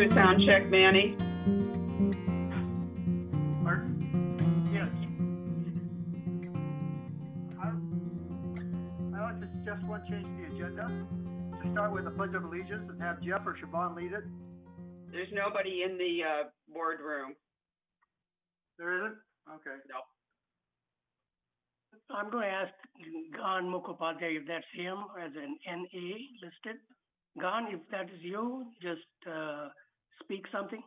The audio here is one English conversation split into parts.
do a sound check, Manny? Pardon? Yes. I like to suggest one change to the agenda. To start with the Pledge of Allegiance and have Jeff or Siobhan lead it. There's nobody in the boardroom. There isn't? Okay. No. I'm going to ask Gan Mukhopadhyay if that's him as an NA listed. Gan, if that is you, just speak something.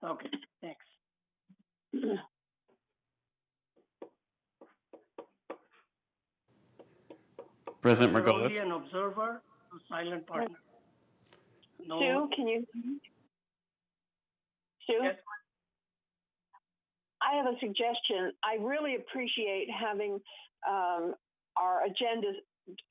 Okay, thanks. President You're Margolis. only an observer, a silent partner. No. Sue, can you? Sue? Yes. I have a suggestion. I really appreciate having our agendas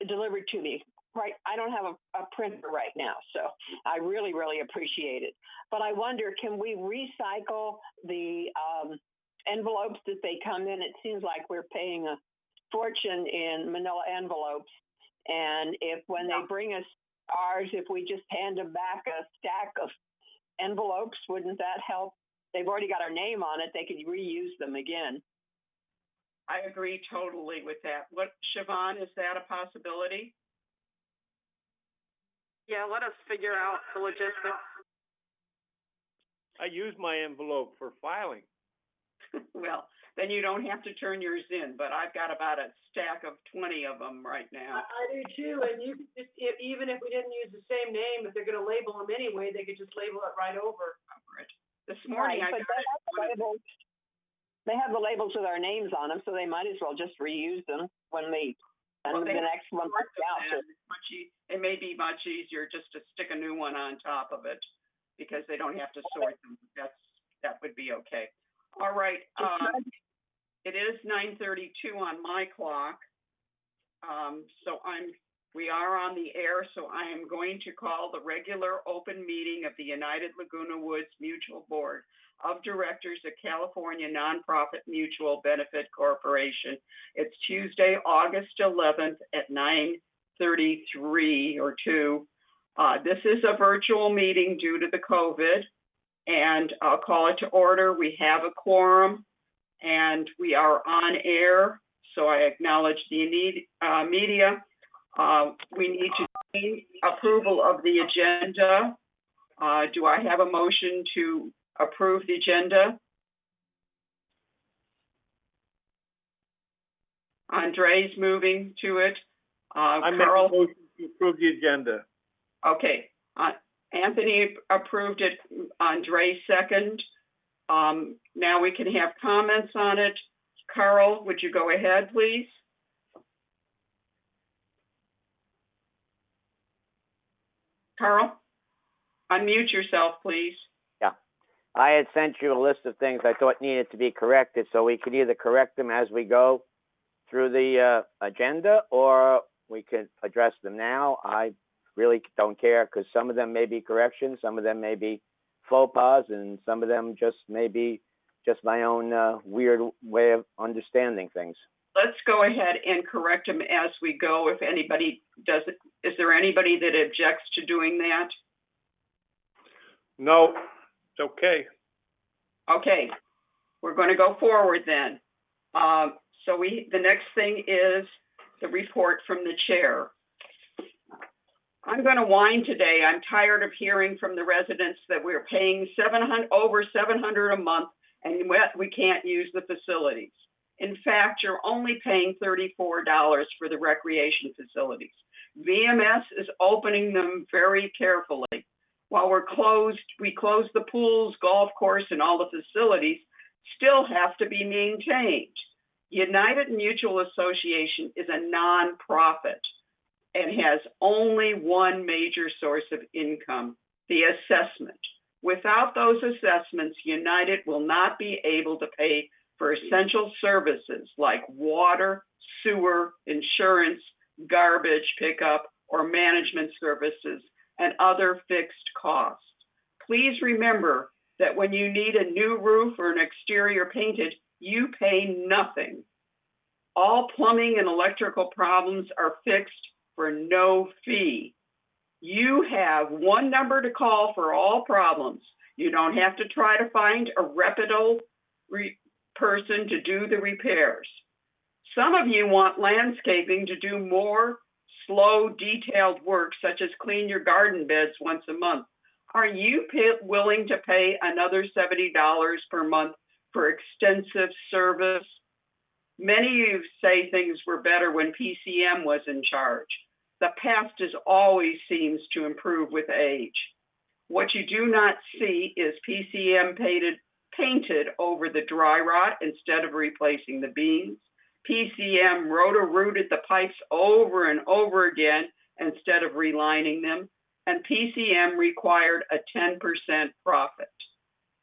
delivered to me. Right, I don't have a printer right now, so I really, really appreciate it. But I wonder, can we recycle the envelopes that they come in? It seems like we're paying a fortune in manila envelopes. And if when they bring us ours, if we just hand them back a stack of envelopes, wouldn't that help? They've already got our name on it. They could reuse them again. I agree totally with that. What, Siobhan, is that a possibility? Yeah, let us figure out the logistics. I use my envelope for filing. Well, then you don't have to turn yours in, but I've got about a stack of 20 of them right now. I do too, and you could just, even if we didn't use the same name, if they're going to label them anyway, they could just label it right over. This morning Right, I but got they have the labels with our names on them, so they might as well just reuse them when the next one comes out. It may be much easier just to stick a new one on top of it because they don't have to sort them. That would be okay. All right. It is 9:32 on my clock. So we are on the air, so I am going to call the regular open meeting of the United Laguna Woods Mutual Board of Directors of California Nonprofit Mutual Benefit Corporation. It's Tuesday, August 11th at 9:33 or 2. This is a virtual meeting due to the COVID, and I'll call it to order. We have a quorum, and we are on air, so I acknowledge the media. We need to gain approval of the agenda. Do I have a motion to approve the agenda? Andre's moving to it. I make a motion to approve the agenda. Okay. Anthony approved it. Andre second. Now we can have comments on it. Carl, would you go ahead, please? Carl, unmute yourself, please. Yeah. I had sent you a list of things I thought needed to be corrected, so we could either correct them as we go through the agenda, or we could address them now. I really don't care, because some of them may be corrections, some of them may be faux pas, and some of them just may be just my own weird way of understanding things. Let's go ahead and correct them as we go. If anybody does it, is there anybody that objects to doing that? No, it's okay. Okay, we're going to go forward then. So the next thing is the report from the chair. I'm going to whine today. I'm tired of hearing from the residents that we're paying over $700 a month and we can't use the facilities. In fact, you're only paying $34 for the recreation facilities. VMS is opening them very carefully. While we're closed, we close the pools, golf course, and all the facilities still have to be maintained. United Mutual Association is a nonprofit and has only one major source of income, the assessment. Without those assessments, United will not be able to pay for essential services like water, sewer, insurance, garbage pickup, or management services, and other fixed costs. Please remember that when you need a new roof or an exterior painted, you pay nothing. All plumbing and electrical problems are fixed for no fee. You have one number to call for all problems. You don't have to try to find a reputable person to do the repairs. Some of you want landscaping to do more slow, detailed work, such as clean your garden beds once a month. Are you willing to pay another $70 per month for extensive service? Many of you say things were better when PCM was in charge. The past always seems to improve with age. What you do not see is PCM painted over the dry rot instead of replacing the beams. PCM roto-rooted the pipes over and over again instead of relining them. And PCM required a 10% profit.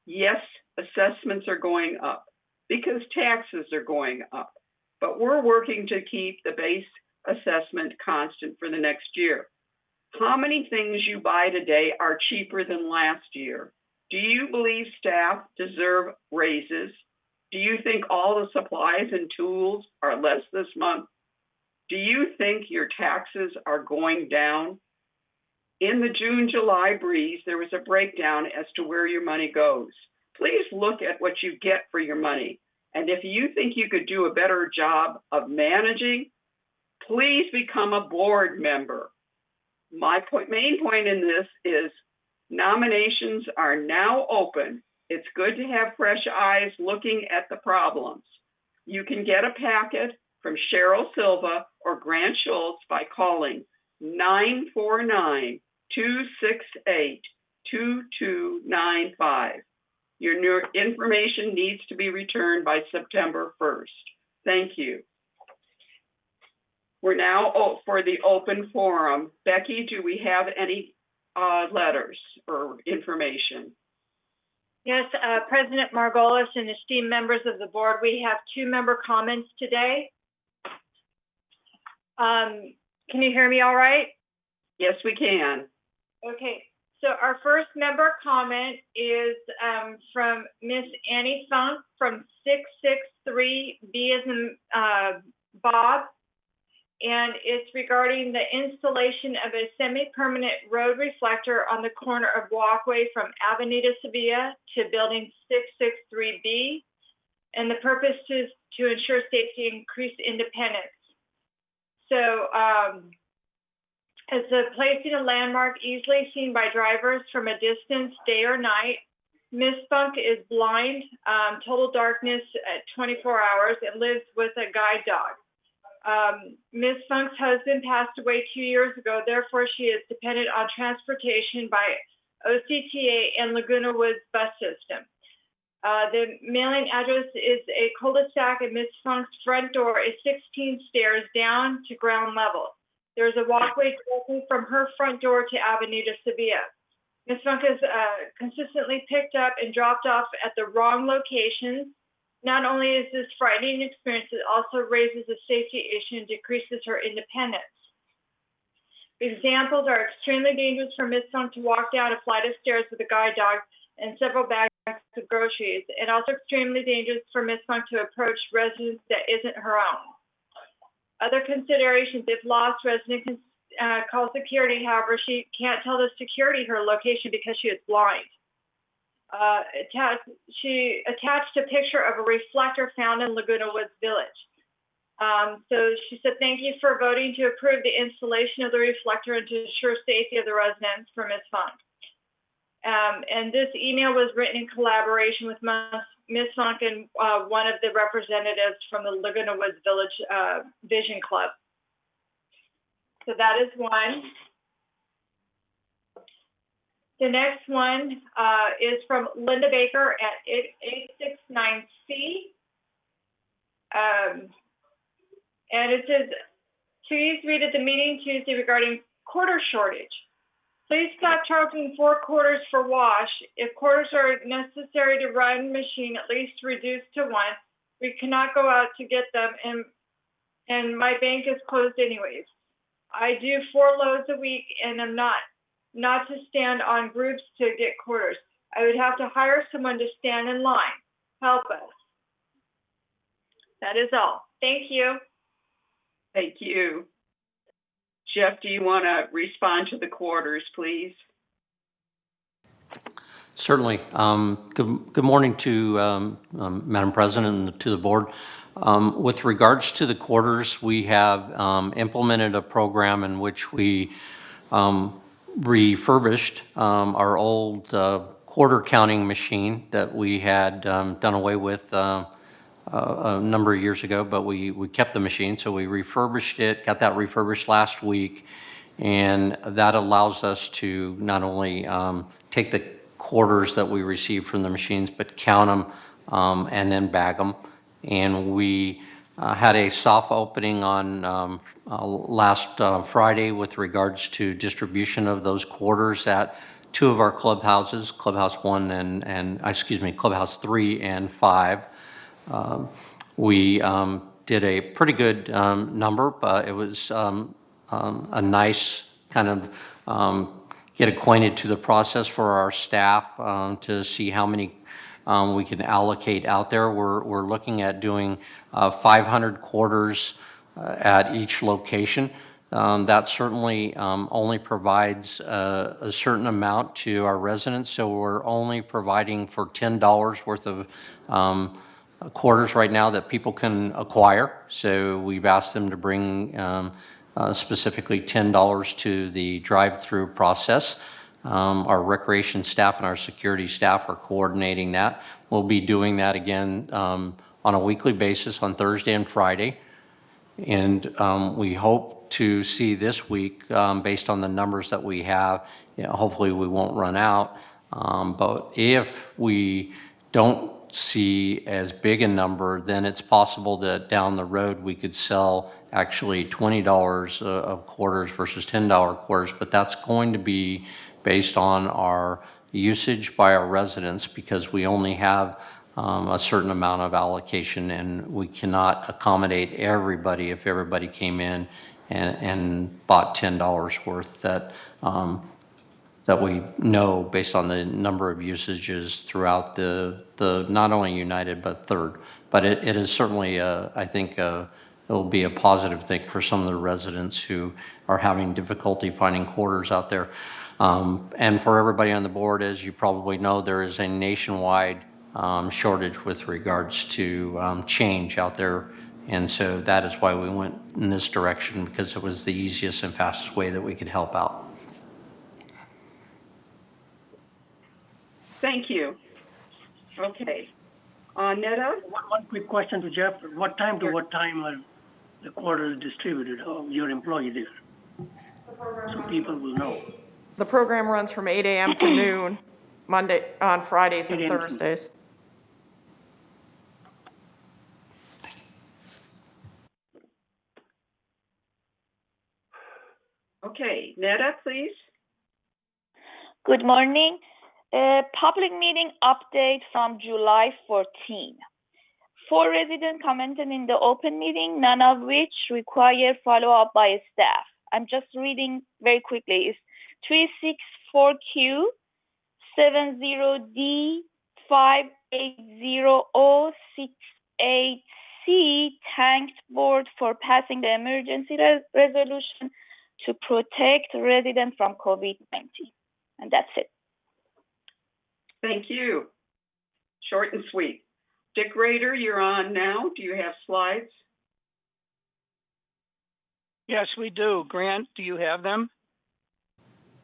Yes, assessments are going up because taxes are going up, but we're working to keep the base assessment constant for the next year. How many things you buy today are cheaper than last year? Do you believe staff deserve raises? Do you think all the supplies and tools are less this month? Do you think your taxes are going down? In the June-July breeze, there was a breakdown as to where your money goes. Please look at what you get for your money. And if you think you could do a better job of managing, please become a board member. My main point in this is nominations are now open. It's good to have fresh eyes looking at the problems. You can get a packet from Cheryl Silva or Grant Schultz by calling 949-268-2295. Your new information needs to be returned by September 1st. Thank you. We're now for the open forum. Becky, do we have any letters or information? Yes, President Margolis and esteemed members of the board, we have 2 member comments today. Can you hear me all right? Yes, we can. Okay, so our first member comment is from Miss Annie Funk from 663B as in Bob. And it's regarding the installation of a semi-permanent road reflector on the corner of walkway from Avenida Sevilla to building 663B. And the purpose is to ensure safety and increase independence. So it's placing a landmark easily seen by drivers from a distance, day or night. Miss Funk is blind, total darkness at 24 hours, and lives with a guide dog. Ms. Funk's husband passed away 2 years ago, therefore she is dependent on transportation by OCTA and Laguna Woods bus system. The mailing address is a cul-de-sac and Ms. Funk's front door is 16 stairs down to ground level. There's a walkway directly from her front door to Avenida Sevilla. Ms. Funk is consistently picked up and dropped off at the wrong locations. Not only is this frightening experience, it also raises a safety issue and decreases her independence. Examples are extremely dangerous for Ms. Funk to walk down a flight of stairs with a guide dog and several bags of groceries, and also extremely dangerous for Ms. Funk to approach residence that isn't her own. Other considerations: if lost, resident can call security. However, she can't tell the security her location because she is blind. She attached a picture of a reflector found in Laguna Woods Village. So she said, thank you for voting to approve the installation of the reflector and to ensure safety of the residents for Ms. Funk. And this email was written in collaboration with Ms. Funk and one of the representatives from the Laguna Woods Village Vision Club. So that is one. The next one is from Linda Baker at 869C. And it says, please read at the meeting Tuesday regarding quarter shortage. Please stop charging 4 quarters for wash. If quarters are necessary to run machine, at least reduce to 1. We cannot go out to get them, and my bank is closed anyways. I do 4 loads a week, and I'm not to stand on groups to get quarters. I would have to hire someone to stand in line. Help us. That is all. Thank you. Thank you. Jeff, do you want to respond to the quarters, please? Certainly. Good morning to Madam President and to the board. With regards to the quarters, we have implemented a program in which we refurbished our old quarter counting machine that we had done away with a number of years ago, but we kept the machine, so we refurbished it, got that refurbished last week, and that allows us to not only take the quarters that we receive from the machines, but count them and then bag them. And we had a soft opening on last Friday with regards to distribution of those quarters at two of our clubhouses, Clubhouse 1 and Clubhouse 3 and 5. We did a pretty good number, but it was a nice kind of get acquainted to the process for our staff to see how many we can allocate out there. We're looking at doing 500 quarters at each location. That certainly only provides a certain amount to our residents, so we're only providing for $10 worth of quarters right now that people can acquire. So we've asked them to bring specifically $10 to the drive-through process. Our recreation staff and our security staff are coordinating that. We'll be doing that again on a weekly basis on Thursday and Friday. And we hope to see this week, based on the numbers that we have, hopefully we won't run out. But if we don't see as big a number, then it's possible that down the road we could sell actually $20 of quarters versus $10 quarters, but that's going to be based on our usage by our residents, because we only have a certain amount of allocation and we cannot accommodate everybody if everybody came in and bought $10 worth that we know based on the number of usages throughout the not only United but Third. But it is certainly, I think, it will be a positive thing for some of the residents who are having difficulty finding quarters out there. And for everybody on the board, as you probably know, there is a nationwide shortage with regards to change out there. And so that is why we went in this direction, because it was the easiest and fastest way that we could help out. Thank you. Okay. Netta? One quick question to Jeff. What time to what time are the quarters distributed of your employee there? So people will know. The program runs from 8 a.m. to noon, on Fridays and 8 a.m. Thursdays. Okay. Netta, please. Good morning. Public meeting update from July 14. 4 residents commented in the open meeting, none of which require follow-up by staff. I'm just reading very quickly. It's 364Q 70D 58068C thanked board for passing the emergency resolution to protect residents from COVID-19. And that's it. Thank you. Short and sweet. Dick Rader, you're on now. Do you have slides? Yes, we do. Grant, do you have them?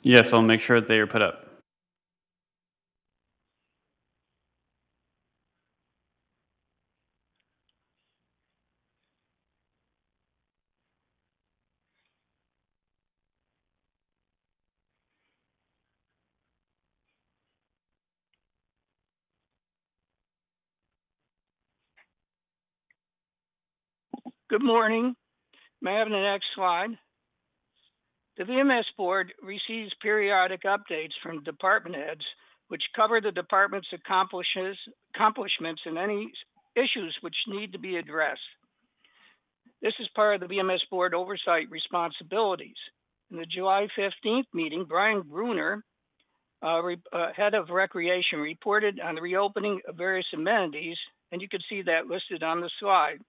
Yes, I'll make sure that they are put up. Good morning. May I have the next slide? The VMS Board receives periodic updates from department heads, which cover the department's accomplishments and any issues which need to be addressed. This is part of the VMS Board oversight responsibilities. In the July 15th meeting, Brian Bruner, head of recreation, reported on the reopening of various amenities, and you can see that listed on the slide.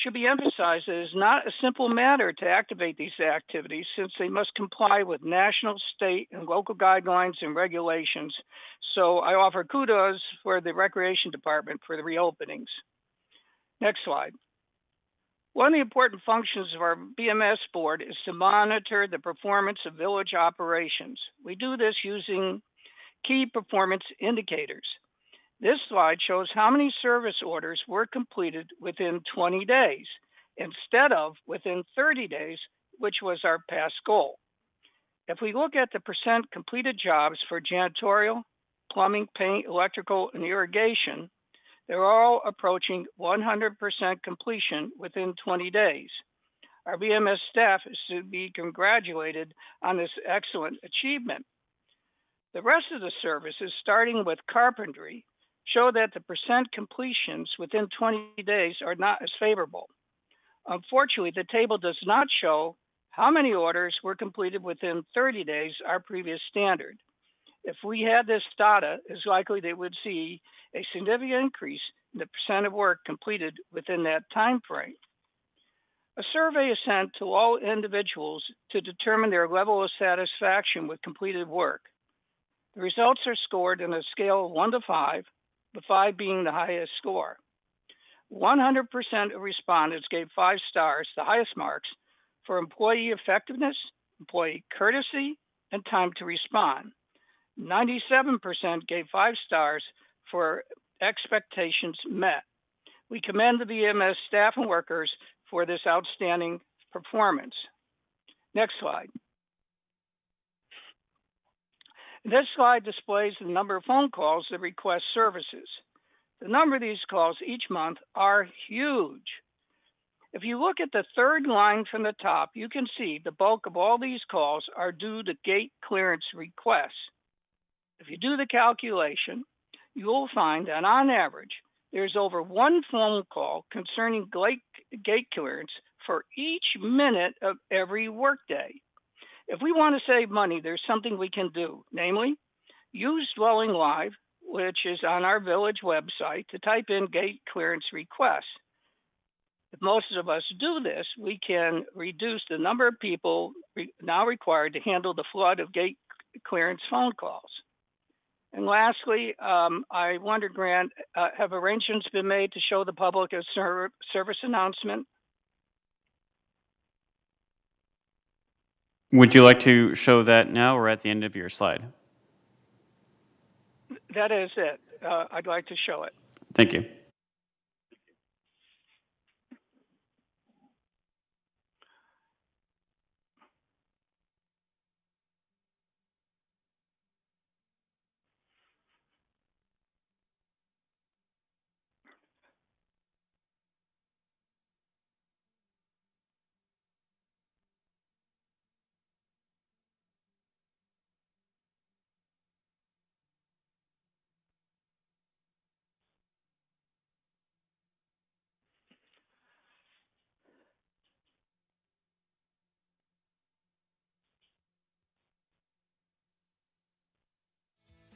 Should be emphasized that it is not a simple matter to activate these activities since they must comply with national, state, and local guidelines and regulations. So I offer kudos for the Recreation Department for the reopenings. Next slide. One of the important functions of our VMS board is to monitor the performance of village operations. We do this using key performance indicators. This slide shows how many service orders were completed within 20 days instead of within 30 days, which was our past goal. If we look at the percent completed jobs for janitorial, plumbing, paint, electrical, and irrigation, they're all approaching 100% completion within 20 days. Our VMS staff is to be congratulated on this excellent achievement. The rest of the services, starting with carpentry, show that the percent completions within 20 days are not as favorable. Unfortunately, the table does not show how many orders were completed within 30 days, our previous standard. If we had this data, it's likely they would see a significant increase in the percent of work completed within that time frame. A survey is sent to all individuals to determine their level of satisfaction with completed work. The results are scored on a scale of 1 to 5, with 5 being the highest score. 100% of respondents gave 5 stars, the highest marks, for employee effectiveness, employee courtesy, and time to respond. 97% gave 5 stars for expectations met. We commend the VMS staff and workers for this outstanding performance. Next slide. This slide displays the number of phone calls that request services. The number of these calls each month are huge. If you look at the third line from the top, you can see the bulk of all these calls are due to gate clearance requests. If you do the calculation, you will find that on average, there's over 1 phone call concerning gate clearance for each minute of every workday. If we want to save money, there's something we can do, namely, use Dwelling Live, which is on our village website, to type in gate clearance requests. If most of us do this, we can reduce the number of people now required to handle the flood of gate clearance phone calls. And lastly, I wonder, Grant, have arrangements been made to show the public a service announcement? Would you like to show that now or at the end of your slide? That is it. I'd like to show it. Thank you.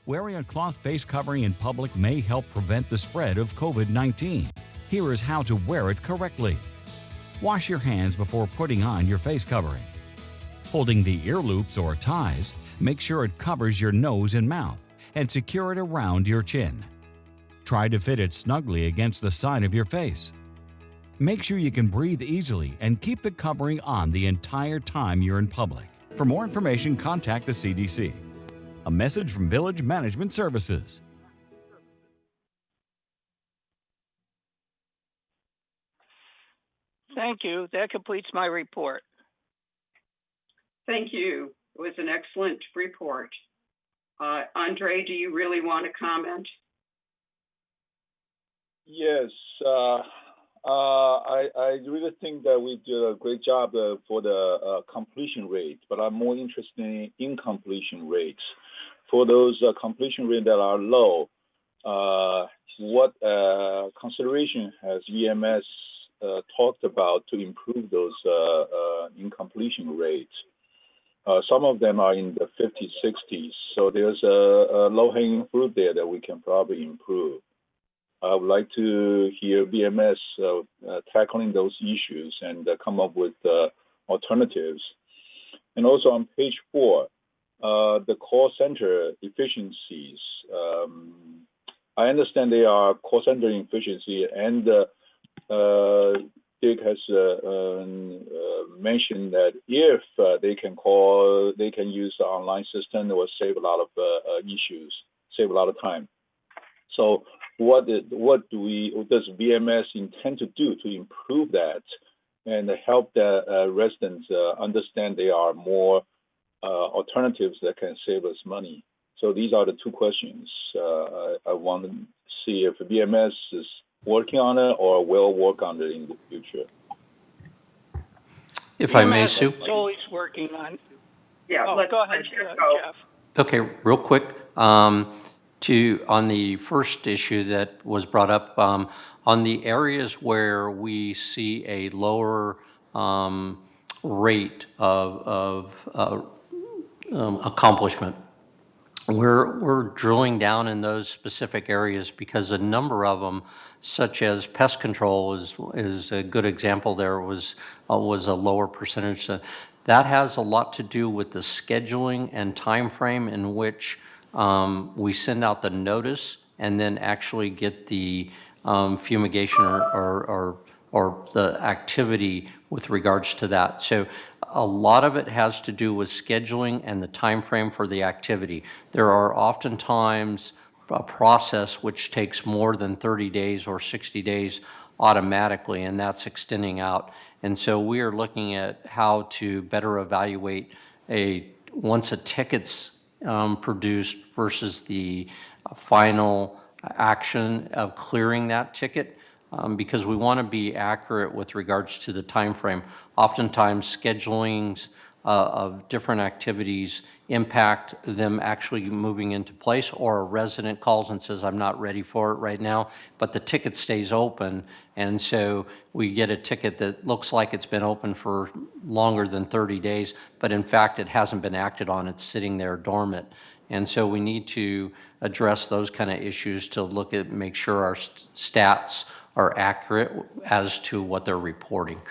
Wearing a cloth face covering in public may help prevent the spread of COVID-19. Here is how to wear it correctly. Wash your hands before putting on your face covering. Holding the ear loops or ties, make sure it covers your nose and mouth and secure it around your chin. Try to fit it snugly against the side of your face. Make sure you can breathe easily and keep the covering on the entire time you're in public. For more information, contact the CDC. A message from Village Management Services. Thank you. That completes my report. Thank you. It was an excellent report. Andre, do you really want to comment? Yes, I really think that we did a great job for the completion rate, but I'm more interested in incompletion rates. For those completion rates that are low, what consideration has VMS talked about to improve those incompletion rates? Some of them are in the 50s, 60s, so there's a low-hanging fruit there that we can probably improve. I would like to hear VMS tackling those issues and come up with alternatives. And also on page 4, the call center efficiencies. I understand they are call center efficiency, and Dick has mentioned that if they can call, they can use the online system, it will save a lot of issues, save a lot of time. So what does VMS intend to do to improve that and help the residents understand there are more alternatives that can save us money? So these are the 2 questions. I want to see if VMS is working on it or will work on it in the future. If I may, VMS Sue? is always working on. Yeah, Go ahead, Jeff. Okay, real quick. On the first issue that was brought up, on the areas where we see a lower rate of accomplishment, we're drilling down in those specific areas because a number of them, such as pest control, is a good example. There was a lower percentage. That has a lot to do with the scheduling and time frame in which we send out the notice and then actually get the fumigation or the activity with regards to that. So a lot of it has to do with scheduling and the time frame for the activity. There are oftentimes a process which takes more than 30 days or 60 days automatically, and that's extending out. And so we are looking at how to better evaluate once a ticket's produced versus the final action of clearing that ticket, because we want to be accurate with regards to the time frame. Oftentimes schedulings of different activities impact them actually moving into place, or a resident calls and says, I'm not ready for it right now, but the ticket stays open, and so we get a ticket that looks like it's been open for longer than 30 days, but in fact it hasn't been acted on, it's sitting there dormant. And so we need to address those kind of issues to make sure our stats are accurate as to what they're reporting.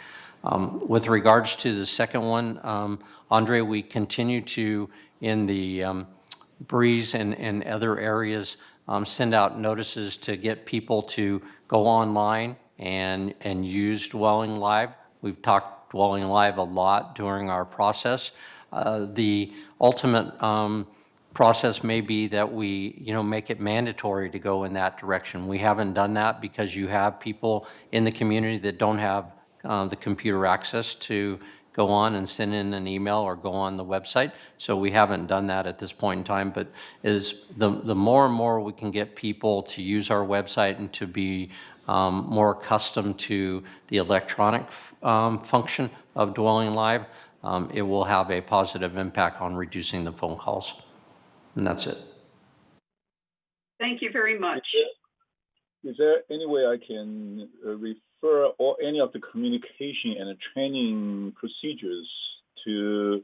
With regards to the second one, Andre, we continue to, in the Breeze and other areas, send out notices to get people to go online and use Dwelling Live. We've talked Dwelling Live a lot during our process. The ultimate process may be that we, make it mandatory to go in that direction. We haven't done that because you have people in the community that don't have the computer access to go on and send in an email or go on the website. So we haven't done that at this point in time, but the more and more we can get people to use our website and to be more accustomed to the electronic function of Dwelling Live, it will have a positive impact on reducing the phone calls. And that's it. Thank you very much. Is there any way I can refer or any of the communication and training procedures to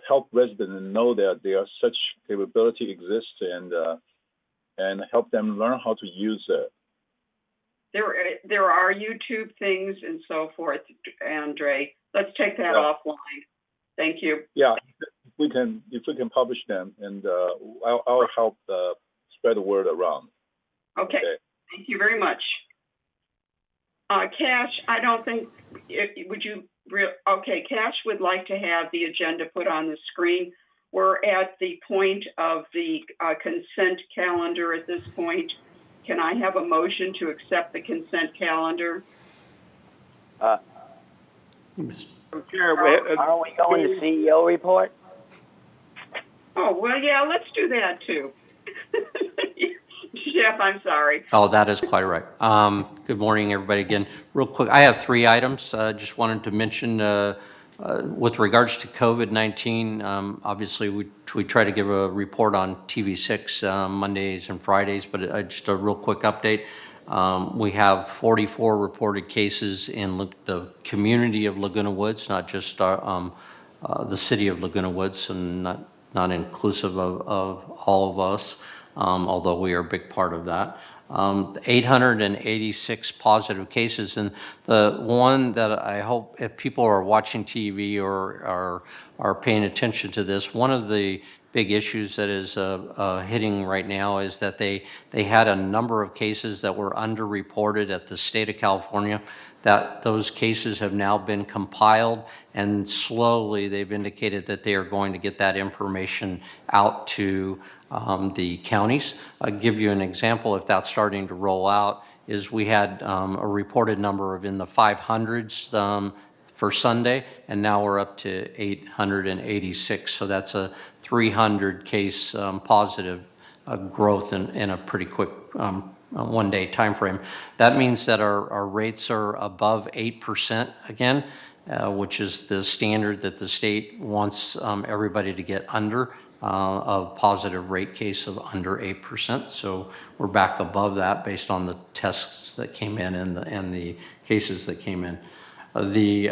help residents know that there are such capability exists and help them learn how to use it? There are YouTube things and so forth, Andre. Let's take that offline. Thank you. Yeah, if we can publish them, and I'll help spread the word around. Okay. Thank you very much. Cash, I don't think, Cash would like to have the agenda put on the screen. We're at the point of the consent calendar at this point. Can I have a motion to accept the consent calendar? Are we going to CEO report? Oh, well, yeah, let's do that too. Jeff, I'm sorry. Oh, that is quite right. Good morning, everybody, again. Real quick, I have 3 items. Just wanted to mention with regards to COVID-19, obviously we try to give a report on TV6 Mondays and Fridays, but just a real quick update. We have 44 reported cases in the community of Laguna Woods, not just the city of Laguna Woods, and not inclusive of all of us, although we are a big part of that. 886 positive cases. And the one that I hope, if people are watching TV or are paying attention to this, one of the big issues that is hitting right now is that they had a number of cases that were underreported at the state of California, that those cases have now been compiled, and slowly they've indicated that they are going to get that information out to the counties. I'll give you an example if that's starting to roll out. Is we had a reported number of in the 500s for Sunday, and now we're up to 886. So that's a 300 case positive growth in a pretty quick one-day time frame. That means that our rates are above 8% again, which is the standard that the state wants everybody to get under. A positive rate case of under 8%. So we're back above that based on the tests that came in and the cases that came in. The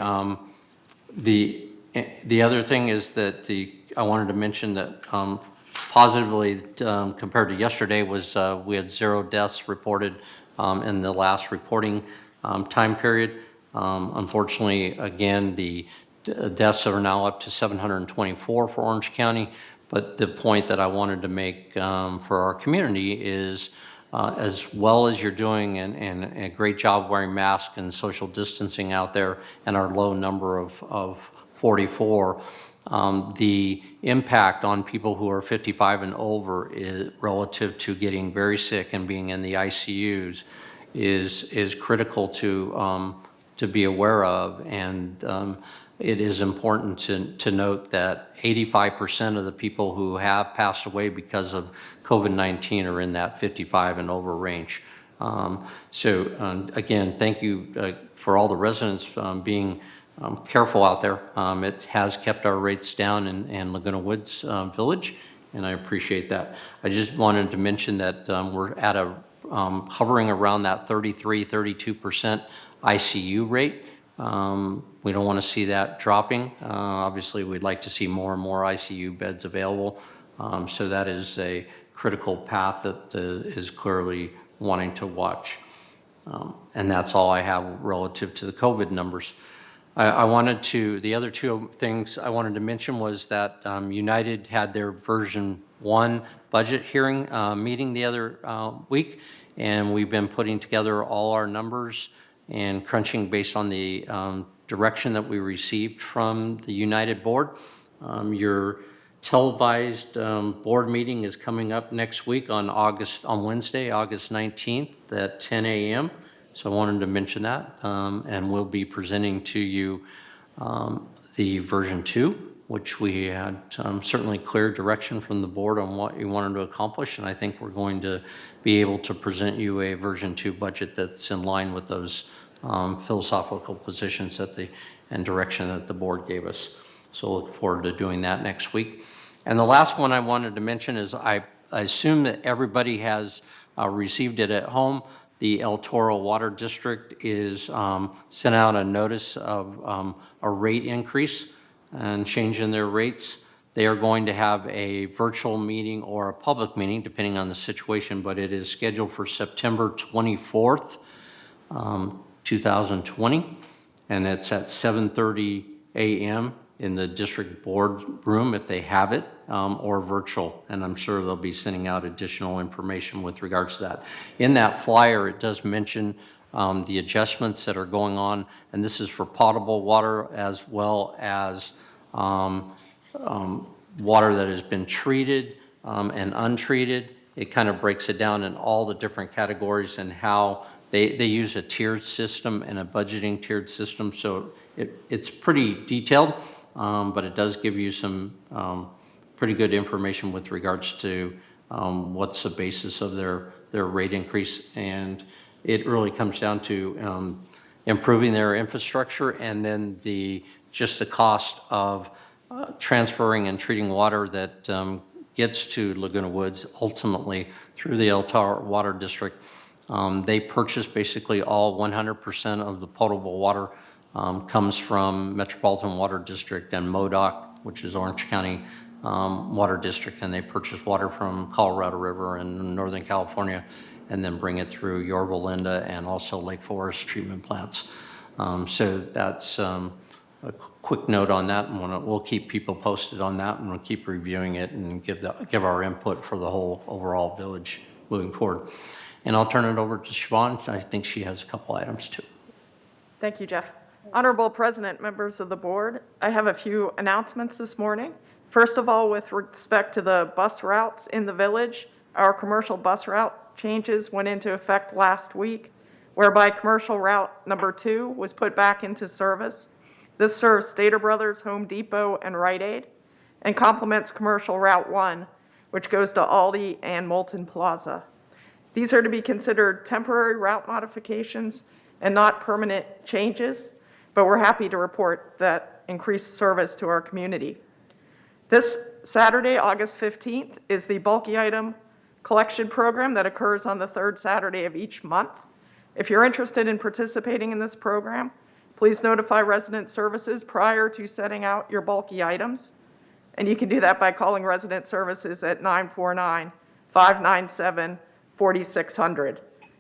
other thing is that I wanted to mention that positively compared to yesterday was we had 0 deaths reported in the last reporting time period. Unfortunately, again, the deaths are now up to 724 for Orange County. But the point that I wanted to make for our community is as well as you're doing and a great job wearing masks and social distancing out there and our low number of 44, the impact on people who are 55 and over is relative to getting very sick and being in the ICUs is critical to be aware of. And it is important to note that 85% of the people who have passed away because of COVID-19 are in that 55 and over range. Again, thank you for all the residents being careful out there. It has kept our rates down in Laguna Woods Village, and I appreciate that. I just wanted to mention that we're at hovering around that 33-32% ICU rate. We don't want to see that dropping. Obviously, we'd like to see more and more ICU beds available. So that is a critical path that is clearly wanting to watch. And that's all I have relative to the COVID numbers. The other two things I wanted to mention was that United had their version 1 budget hearing meeting the other week, and we've been putting together all our numbers and crunching based on the direction that we received from the United Board. Your televised board meeting is coming up next week on Wednesday, August 19th at 10 a.m. So I wanted to mention that, and we'll be presenting to you the version 2, which we had certainly clear direction from the board on what you wanted to accomplish, and I think we're going to be able to present you a version 2 budget that's in line with those philosophical positions and direction that the board gave us. So look forward to doing that next week. And the last one I wanted to mention is I assume that everybody has received it at home. The El Toro Water District is sent out a notice of a rate increase and change in their rates. They are going to have a virtual meeting or a public meeting, depending on the situation, but it is scheduled for September 24th, 2020, and it's at 7:30 a.m. in the district board room if they have it, or virtual, and I'm sure they'll be sending out additional information with regards to that. In that flyer, it does mention the adjustments that are going on, and this is for potable water as well as water that has been treated and untreated. It kind of breaks it down in all the different categories and how they use a tiered system and a budgeting tiered system. So it's pretty detailed, but it does give you some pretty good information with regards to what's the basis of their rate increase. And it really comes down to improving their infrastructure and then just the cost of transferring and treating water that gets to Laguna Woods ultimately through the El Toro Water District. They purchase basically all 100% of the potable water comes from Metropolitan Water District and MoDOC, which is Orange County Water District, and they purchase water from Colorado River and Northern California. and then bring it through Yorba Linda and also Lake Forest treatment plants. So that's a quick note on that, and we'll keep people posted on that, and we'll keep reviewing it and give our input for the whole overall village moving forward. And I'll turn it over to Siobhan. I think she has a couple items too. Thank you, Jeff. Honorable President, members of the board, I have a few announcements this morning. First of all, with respect to the bus routes in the village, our commercial bus route changes went into effect last week, whereby commercial route number 2 was put back into service. This serves Stater Brothers, Home Depot, and Rite Aid, and complements commercial route 1, which goes to Aldi and Moulton Plaza. These are to be considered temporary route modifications and not permanent changes, but we're happy to report that increased service to our community. This Saturday, August 15th, is the bulky item collection program that occurs on the 3rd Saturday of each month. If you're interested in participating in this program, please notify Resident Services prior to setting out your bulky items. And you can do that by calling Resident Services at 949-597-4600.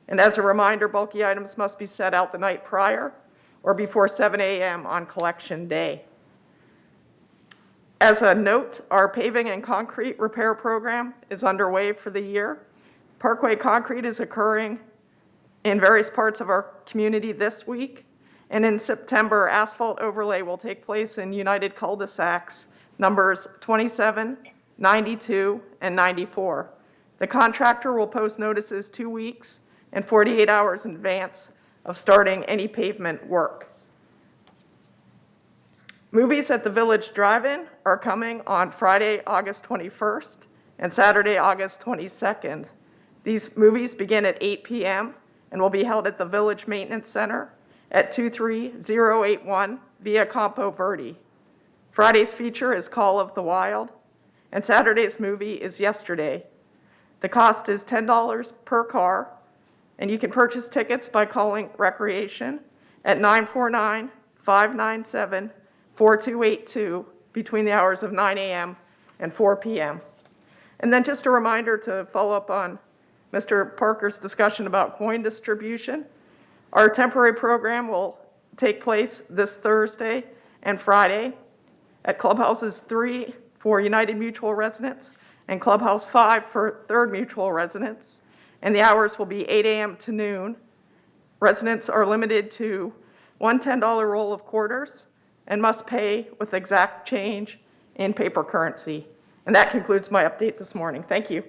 And as a reminder, bulky items must be set out the night prior or before 7 a.m. on collection day. As a note, our paving and concrete repair program is underway for the year. Parkway concrete is occurring in various parts of our community this week, and in September, asphalt overlay will take place in United Cul-de-sacs numbers 27, 92, and 94. The contractor will post notices 2 weeks and 48 hours in advance of starting any pavement work. Movies at the Village Drive-In are coming on Friday, August 21st and Saturday, August 22nd. These movies begin at 8 p.m. and will be held at the Village Maintenance Center at 23081 Via Campo Verde. Friday's feature is Call of the Wild, and Saturday's movie is Yesterday. The cost is $10 per car, and you can purchase tickets by calling Recreation at 949-597-4282 between the hours of 9 a.m. and 4 p.m. And then just a reminder to follow up on Mr. Parker's discussion about coin distribution. Our temporary program will take place this Thursday and Friday at Clubhouses 3 for United Mutual residents and Clubhouse 5 for Third Mutual residents. And the hours will be 8 a.m. to noon. Residents are limited to one $10 roll of quarters and must pay with exact change in paper currency. And that concludes my update this morning. Thank you.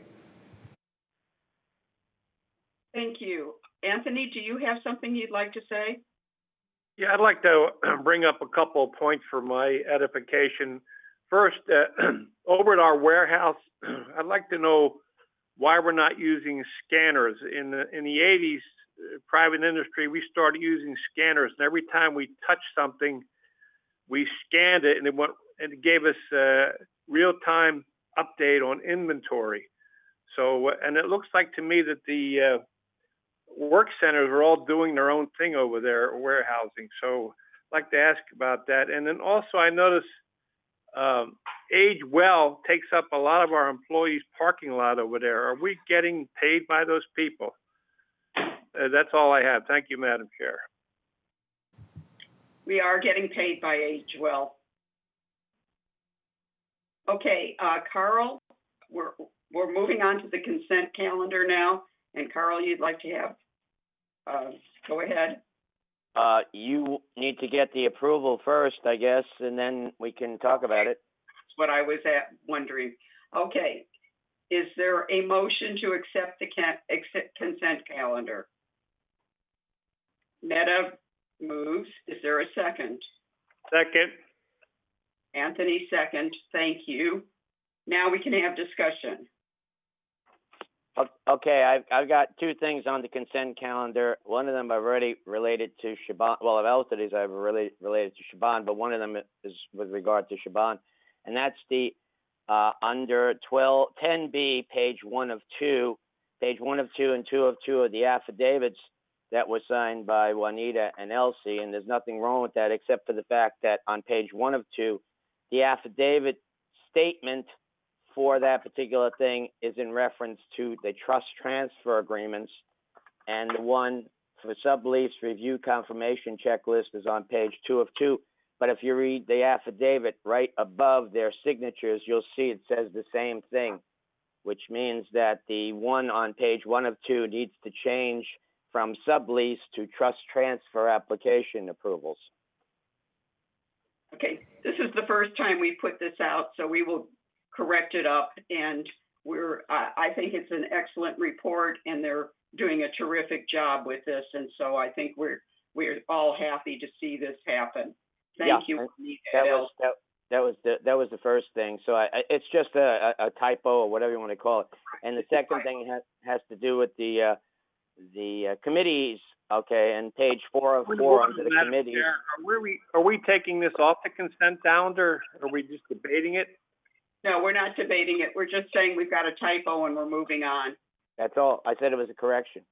Thank you. Anthony, do you have something you'd like to say? Yeah, I'd like to bring up a couple of points for my edification. First, over at our warehouse, I'd like to know why we're not using scanners. In the 80s, private industry, we started using scanners, and every time we touched something, we scanned it, and it gave us a real-time update on inventory. So, and it looks like to me that the work centers are all doing their own thing over there, warehousing. So I'd like to ask about that. And then also I notice Age Well takes up a lot of our employees' parking lot over there. Are we getting paid by those people? That's all I have. Thank you, Madam Chair. We are getting paid by Age Well. Okay, Carl, we're moving on to the consent calendar now. And Carl, you'd like to have, go ahead. You need to get the approval first, I guess, and then we can talk about it. That's what I was wondering. Okay, is there a motion to accept the consent calendar? Meta moves. Is there a second? Second. Anthony, second. Thank you. Now we can have discussion. Okay, I've got two things on the consent calendar. One of them I've already related to Siobhan. Well, of these I've related to Siobhan, but one of them is with regard to Siobhan, and that's the under 10B, page 1 of 2, and 2 of 2 of the affidavits that was signed by Juanita and Elsie, and there's nothing wrong with that except for the fact that on page 1 of 2, the affidavit statement 404, that particular thing is in reference to the trust transfer agreements, and the one for sublease review confirmation checklist is on page 2 of 2. But if you read the affidavit right above their signatures, you'll see it says the same thing, which means that the one on page 1 of 2 needs to change from sublease to trust transfer application approvals. Okay, this is the first time we put this out, so we will correct it up. And I think it's an excellent report, and they're doing a terrific job with this. And so I think we're all happy to see this happen. Thank you. That was the first thing. So it's just a typo or whatever you want to call it. And the second thing has to do with the committees. Okay, and page 404 under the committees. Are we taking this off the consent calendar? Are we just debating it? No, we're not debating it. We're just saying we've got a typo and we're moving on. That's all. I said it was a correction.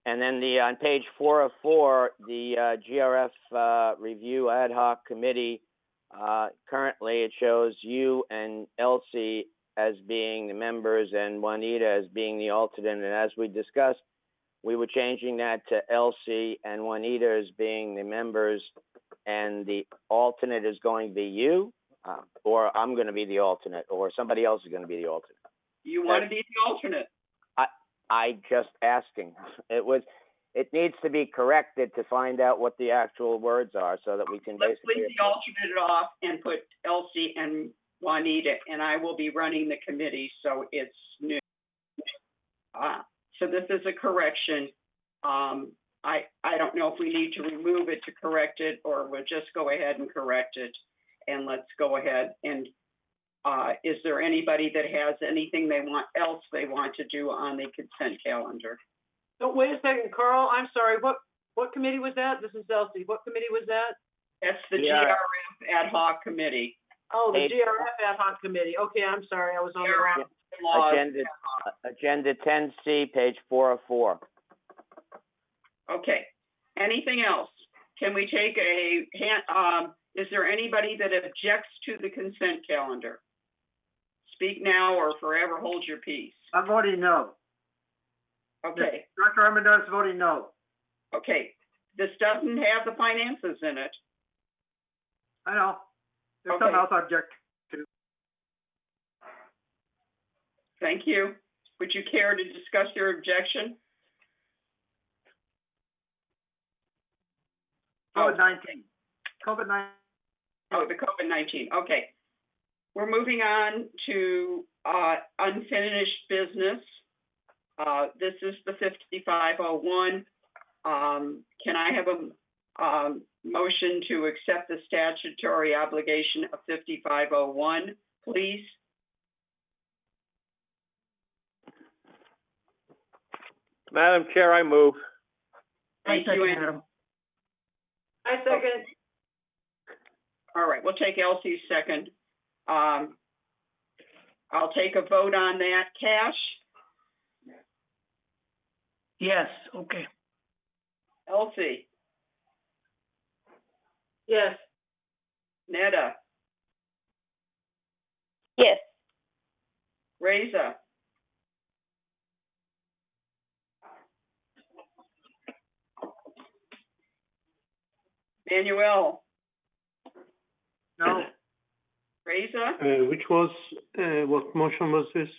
And then on page 404, the GRF review ad hoc committee, currently it shows you and Elsie as being the members and Juanita as being the alternate. And as we discussed, we were changing that to Elsie and Juanita as being the members, and the alternate is going to be you, or I'm going to be the alternate, or somebody else is going to be the alternate. You want to be the alternate? I just asking. It needs to be corrected to find out what the actual words are, so that we can Let's basically leave the alternate off and put Elsie and Juanita, and I will be running the committee, so it's new. So this is a correction. I don't know if we need to remove it to correct it, or we'll just go ahead and correct it. And let's go ahead. And is there anybody that has anything else they want to do on the consent calendar? Oh, wait a second, Carl, I'm sorry, what committee was that? This is Elsie. What committee was that? That's the GRF ad hoc committee. Oh, the GRF ad hoc committee. Okay, I'm sorry, I was on the wrong. Agenda 10C, page 404. Okay. Anything else? Can we take is there anybody that objects to the consent calendar? Speak now or forever hold your peace. I'm voting no. Okay. Dr. Armendariz is voting no. Okay. This doesn't have the finances in it. I know. There's something else I object to. Thank you. Would you care to discuss your objection? COVID-19. COVID-19. Oh, the COVID-19. Okay. We're moving on to unfinished business. This is the 5501. Can I have a motion to accept the statutory obligation of 5501, please? Madam Chair, I move. Thank you, Andrew. I second. All right, we'll take Elsie's second. I'll take a vote on that. Cash? Yes, okay. Elsie? Yes. Netta? Yes. Reza? Manuel? No. Reza? What motion was this?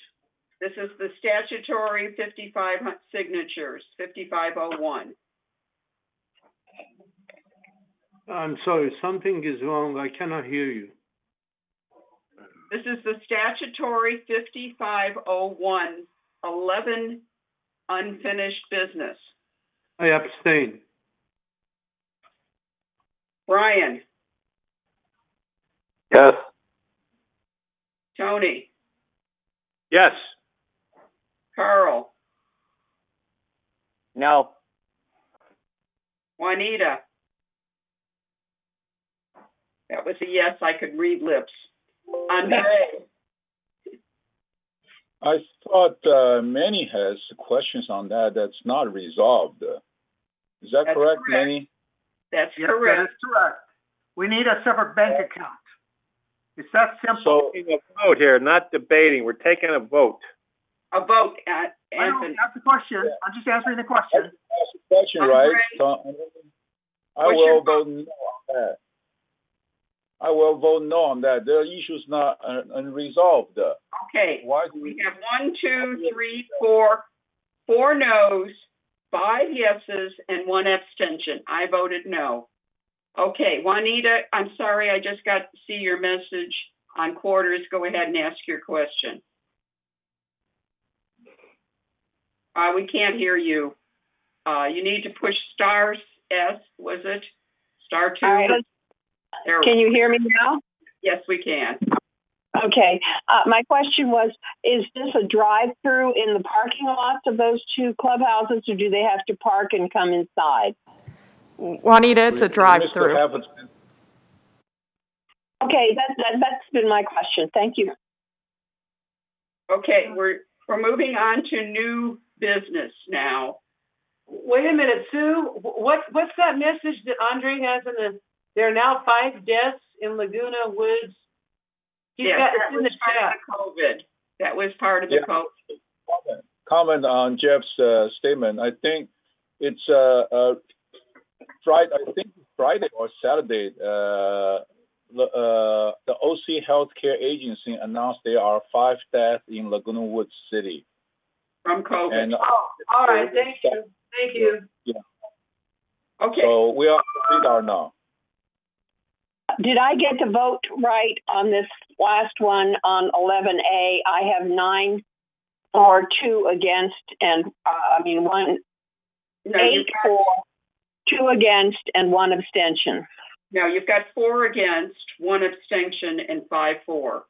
This is the statutory 55 signatures, 5501. I'm sorry, something is wrong. I cannot hear you. This is the statutory 5501, 11 unfinished business. I abstain. Brian? Yes. Tony? Yes. Carl? No. Juanita? That was a yes. I could read lips. Andre? I thought Manny has questions on that's not resolved. Is that correct, Manny? That's yes, correct. That is correct. We need a separate bank account. It's that simple. So, taking a vote here, not debating. We're taking a vote. A vote, I Anthony. don't ask the question. I'm just answering the question. That's the question, right? So, I What's will your vote no on that. I will vote no on that. The issue's not unresolved. Okay, Why do we have 1, 2, 3, 4, 4 noes, 5 yeses, and 1 abstention. I voted no. Okay, Juanita, I'm sorry, I just got to see your message on quarters. Go ahead and ask your question. We can't hear you. You need to push star S, was it? Star 2? All right, can you hear me now? Yes, we can. Okay. My question was, is this a drive-through in the parking lots of those 2 clubhouses, or do they have to park and come inside? Juanita, it's a drive-through. Okay, that's been my question. Thank you. Okay, we're moving on to new business now. Wait a minute, Sue, what's that message that Andre has there are now 5 deaths in Laguna Woods? Yes, that was part of the COVID. That was part of the COVID. Comment on Jeff's statement. I think it's Friday or Saturday. The OC Healthcare Agency announced there are 5 deaths in Laguna Woods City. From COVID. And, all right, thank you. Thank you. Yeah. Okay. So we are now. Did I get the vote right on this last one on 11A? I have 9 for, 2 against, and 8 for, 2 against, and 1 abstention. No, you've got 4 against, 1 abstention, and 5 for.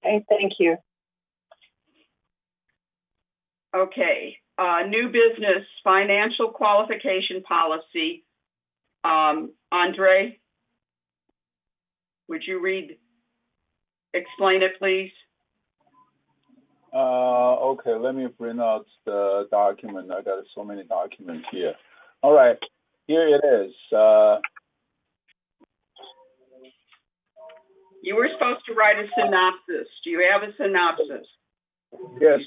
Okay, thank you. Okay, new business financial qualification policy. Andre, would you explain it, please? Okay, let me bring out the document. I got so many documents here. All right, here it is. You were supposed to write a synopsis. Do you have a synopsis? Yes.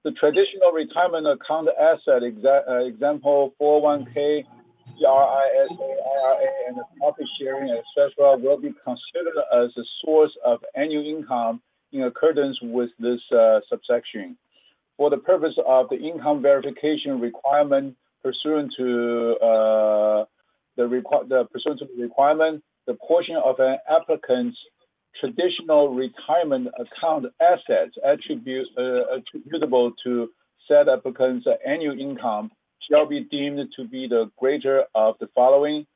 The traditional retirement account asset, example 401k, RISA, IRA, and profit sharing, etc., will be considered as a source of annual income in accordance with this subsection. For the purpose of the income verification requirement pursuant to the requirement, the portion of an applicant's traditional retirement account assets attributable to said applicant's annual income shall be deemed to be the greater of the following.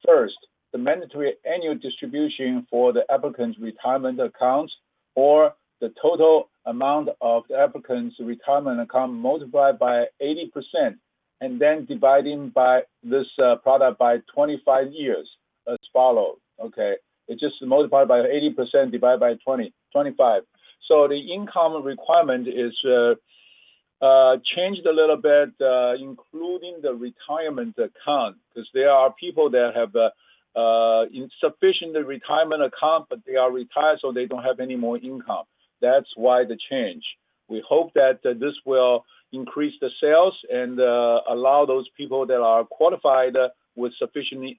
First, the mandatory annual distribution for the applicant's retirement accounts, or the total amount of the applicant's retirement account multiplied by 80%, and then dividing by this product by 25 years as follows. Okay. It's just multiplied by 80% divided by 25. So the income requirement is changed a little bit, including the retirement account, because there are people that have insufficient retirement account, but they are retired, so they don't have any more income. That's why the change. We hope that this will increase the sales and allow those people that are qualified with sufficient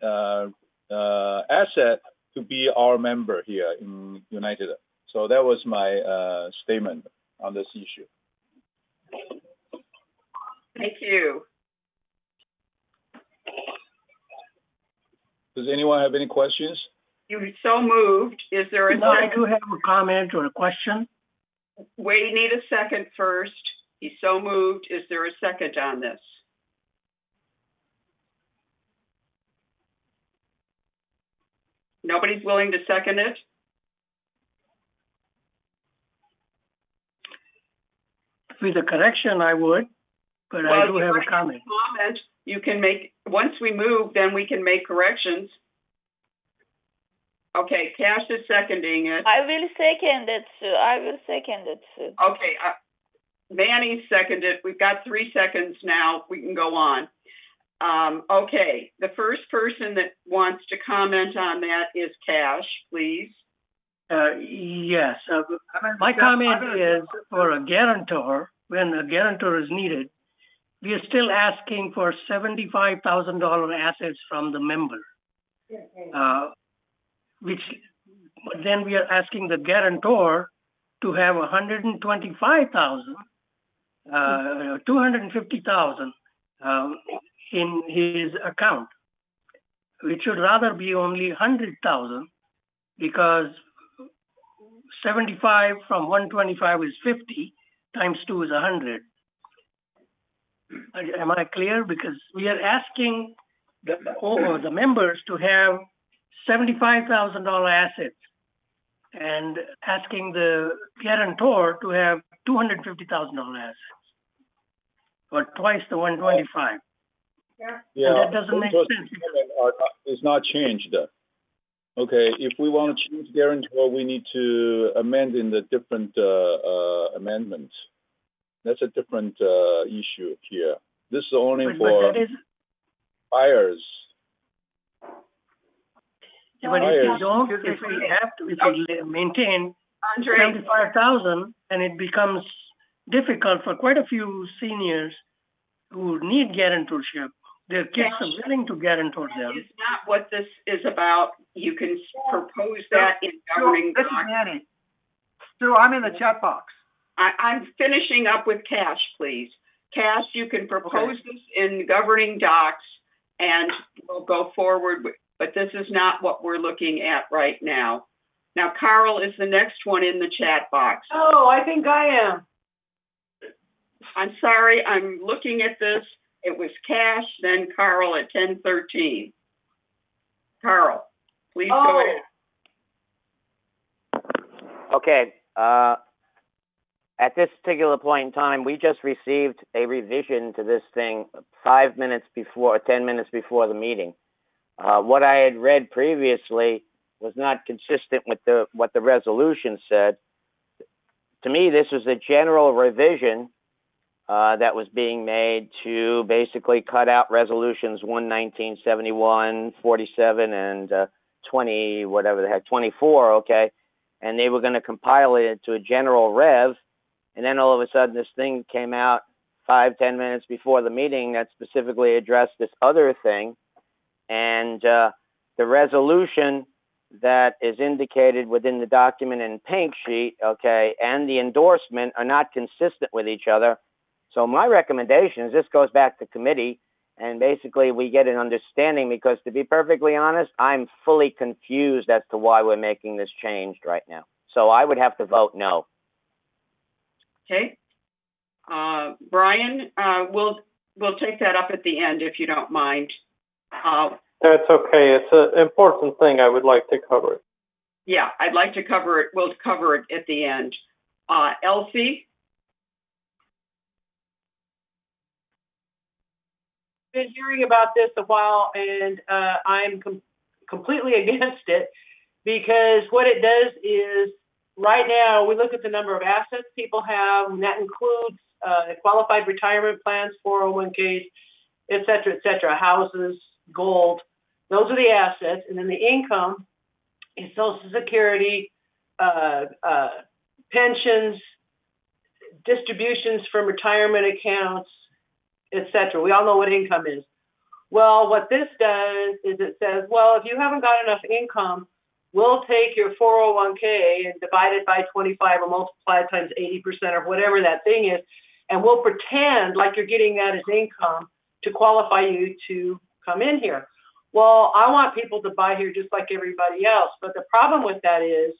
asset to be our member here in United. So that was my statement on this issue. Thank you. Does anyone have any questions? You so moved. Is there a second? I do have a comment or a question. We need a second first. He's so moved. Is there a second on this? Nobody's willing to second it? With a correction, I would, but I do have a comment. You can make, once we move, then we can make corrections. Okay, Cash is seconding it. I will second it, Sue. Okay, Manny seconded it. We've got 3 seconds now. We can go on. Okay, the first person that wants to comment on that is Cash, please. Yes, my comment is for a guarantor, when a guarantor is needed, we are still asking for $75,000 assets from the member. Which then we are asking the guarantor to have 125,000, 250,000 in his account, which should rather be only 100,000 because 75 from 125 is 50 times 2 is 100. Am I clear? Because we are asking the members to have $75,000 assets and asking the guarantor to have $250,000 assets, or twice the 125. Yeah, and that doesn't make sense. It's not changed. Okay, if we want to change guarantor, we need to amend in the different amendments. That's a different issue here. This is only for buyers. Yeah, but if we maintain 75,000, and it becomes difficult for quite a few seniors who need guarantorship. Their kids are willing to guarantor them. It's not what this is about. You can propose that in governing This is Annie. Sue, I'm in the chat box. I'm finishing up with Cash, please. Cash, you can propose this in governing docs and we'll go forward, but this is not what we're looking at right now. Now, Carl is the next one in the chat box. Oh, I think I am. I'm sorry, I'm looking at this. It was Cash, then Carl at 10:13. Carl, please go ahead. Okay. At this particular point in time, we just received a revision to this thing 5 minutes before, 10 minutes before the meeting. What I had read previously was not consistent with what the resolution said. To me, this was a general revision that was being made to basically cut out resolutions 119, 71, 47, and 20, whatever the heck, 24, okay? And they were going to compile it into a general rev. And then all of a sudden, this thing came out 5-10 minutes before the meeting that specifically addressed this other thing. And the resolution that is indicated within the document in pink sheet, okay, and the endorsement are not consistent with each other. So my recommendation is this goes back to committee, and basically we get an understanding, because to be perfectly honest, I'm fully confused as to why we're making this change right now. So I would have to vote no. Okay. Brian, we'll take that up at the end if you don't mind. That's okay. It's an important thing. I would like to cover it. Yeah, I'd like to cover it. We'll cover it at the end. Elsie? Been hearing about this a while, and I'm completely against it, because what it does is, right now, we look at the number of assets people have, and that includes qualified retirement plans, 401ks, et cetera, houses, gold. Those are the assets. And then the income is Social Security, pensions, distributions from retirement accounts, et cetera. We all know what income is. Well, what this does is it says, well, if you haven't got enough income, we'll take your 401k and divide it by 25 or multiply it times 80% or whatever that thing is, and we'll pretend like you're getting that as income to qualify you to come in here. Well, I want people to buy here just like everybody else, but the problem with that is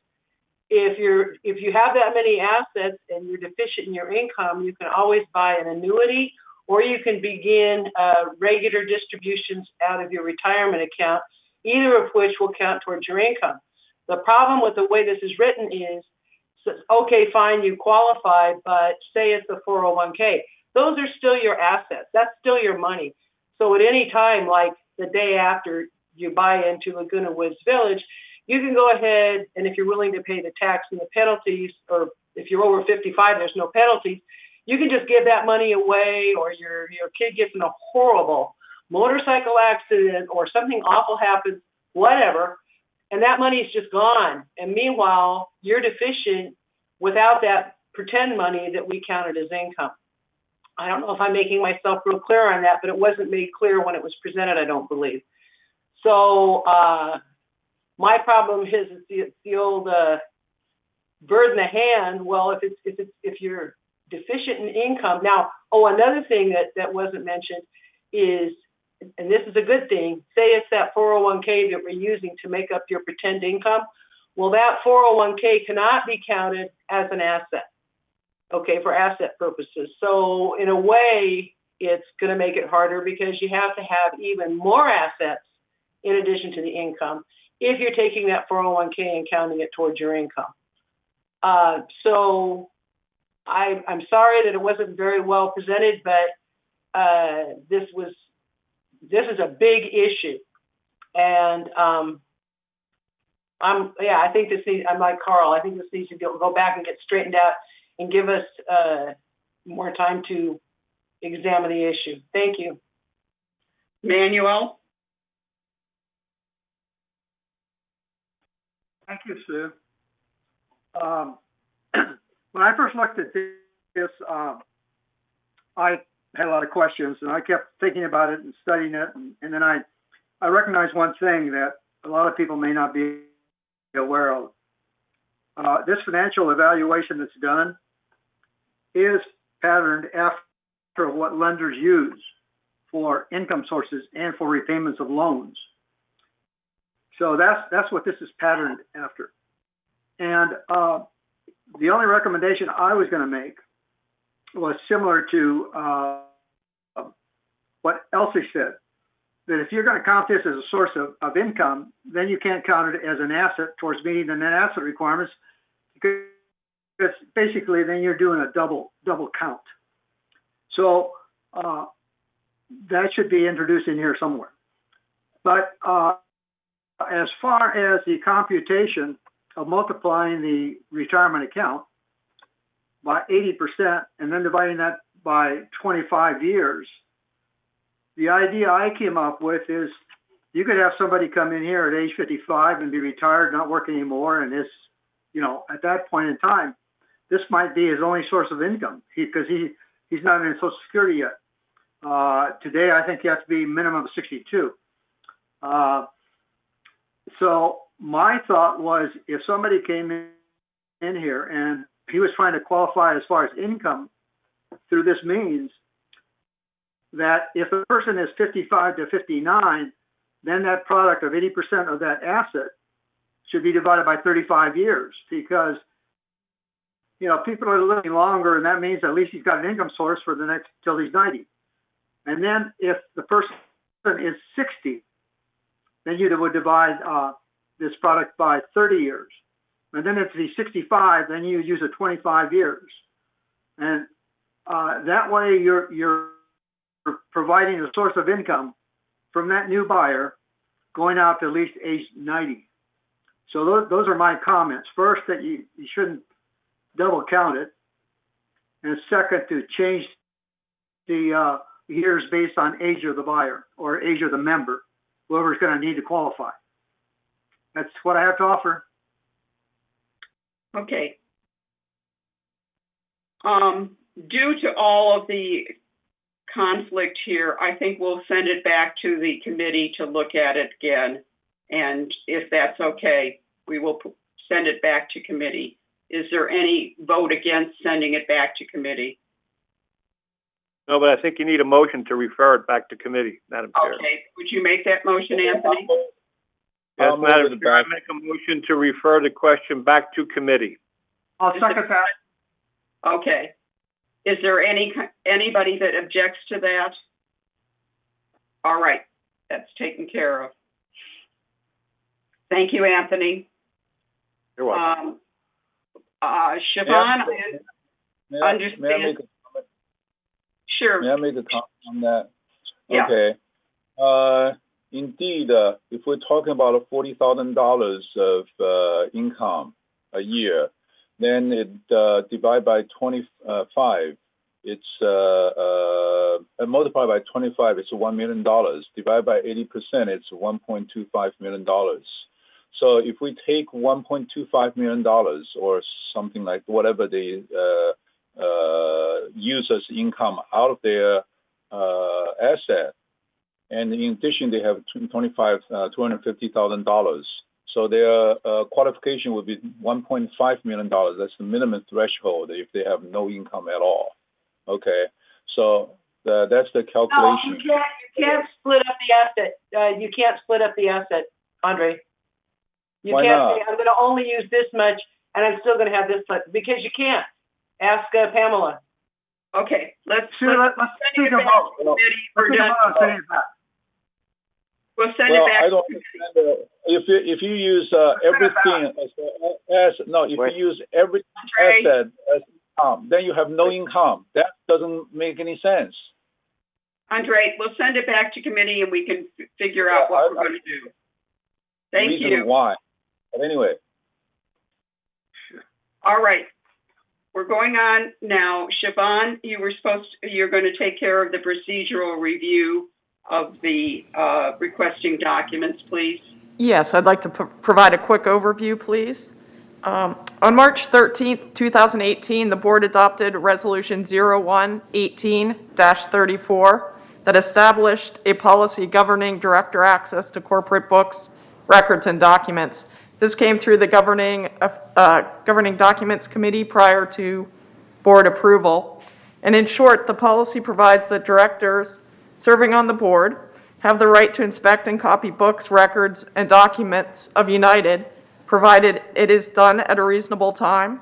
if you have that many assets and you're deficient in your income, you can always buy an annuity, or you can begin regular distributions out of your retirement account, either of which will count towards your income. The problem with the way this is written is, okay, fine, you qualify, but say it's a 401k. Those are still your assets. That's still your money. So at any time, like the day after you buy into Laguna Woods Village, you can go ahead, and if you're willing to pay the tax and the penalties, or if you're over 55, there's no penalties, you can just give that money away, or your kid gets in a horrible motorcycle accident or something awful happens, whatever, and that money's just gone. And meanwhile, you're deficient without that pretend money that we counted as income. I don't know if I'm making myself real clear on that, but it wasn't made clear when it was presented, I don't believe. So my problem is the old bird in the hand. Well, if you're deficient in income. Now, another thing that wasn't mentioned is, and this is a good thing, say it's that 401k that we're using to make up your pretend income. Well, that 401k cannot be counted as an asset, okay, for asset purposes. So in a way, it's going to make it harder because you have to have even more assets in addition to the income if you're taking that 401k and counting it towards your income. So I'm sorry that it wasn't very well presented, but this is a big issue. And I think this needs, I'm like Carl, I think this needs to go back and get straightened out and give us more time to examine the issue. Thank you. Manuel? Thank you, Sue. When I first looked at this, I had a lot of questions, and I kept thinking about it and studying it, and then I recognized one thing that a lot of people may not be aware of. This financial evaluation that's done is patterned after what lenders use for income sources and for repayments of loans. So that's what this is patterned after. And the only recommendation I was going to make was similar to what Elsie said, that if you're going to count this as a source of income, then you can't count it as an asset towards meeting the net asset requirements, because basically then you're doing a double count. So that should be introduced in here somewhere. But as far as the computation of multiplying the retirement account by 80% and then dividing that by 25 years, the idea I came up with is you could have somebody come in here at age 55 and be retired, not work anymore, and this, at that point in time, this might be his only source of income because he's not in Social Security yet. Today, I think you have to be minimum of 62. So my thought was, if somebody came in here and he was trying to qualify as far as income through this means, that if a person is 55 to 59, then that product of 80% of that asset should be divided by 35 years, because people are living longer, and that means at least he's got an income source for the next till he's 90. And then if the person is 60, then you would divide this product by 30 years. And then if he's 65, then you use it 25 years. And that way you're providing a source of income from that new buyer going out to at least age 90. So those are my comments. First, that you shouldn't double count it. And second, to change the years based on age of the buyer or age of the member, whoever's going to need to qualify. That's what I have to offer. Okay. Due to all of the conflict here, I think we'll send it back to the committee to look at it again. And if that's okay, we will send it back to committee. Is there any vote against sending it back to committee? No, but I think you need a motion to refer it back to committee, Madam Chair. Okay, would you make that motion, Anthony? Yes, Madam Chair, I make a motion to refer the question back to committee. I'll second that. Okay. Is there anybody that objects to that? All right, that's taken care of. Thank you, Anthony. You're welcome. Siobhan, may I make a comment? Sure. May I make a comment on that? Yeah. Okay. Indeed, if we're talking about $40,000 of income a year, then it divide by 25, it's multiplied by 25, it's $1 million. Divided by 80%, it's $1.25 million. So if we take $1.25 million or something like whatever the users' income out of their asset, and in addition they have $250,000. So their qualification would be $1.5 million. That's the minimum threshold if they have no income at all. Okay, so that's the calculation. No, you can't split up the asset. You can't split up the asset, Andre. You Why can't not? say, I'm going to only use this much, and I'm still going to have this much, because you can't. Ask Pamela. Okay, let's take a vote. We're done. We'll send it back. I don't understand. If you use everything as if you use every asset as income, then you have no income. That doesn't make any sense. Andre, we'll send it back to committee and we can figure out what we're going to do. Thank you. Why? But anyway. All right. We're going on now. Siobhan, you're going to take care of the procedural review of the requesting documents, please. Yes, I'd like to provide a quick overview, please. On March 13th, 2018, the board adopted Resolution 01-18-34 that established a policy governing director access to corporate books, records, and documents. This came through the Governing Documents Committee prior to board approval. And in short, the policy provides that directors serving on the board have the right to inspect and copy books, records, and documents of United, provided it is done at a reasonable time.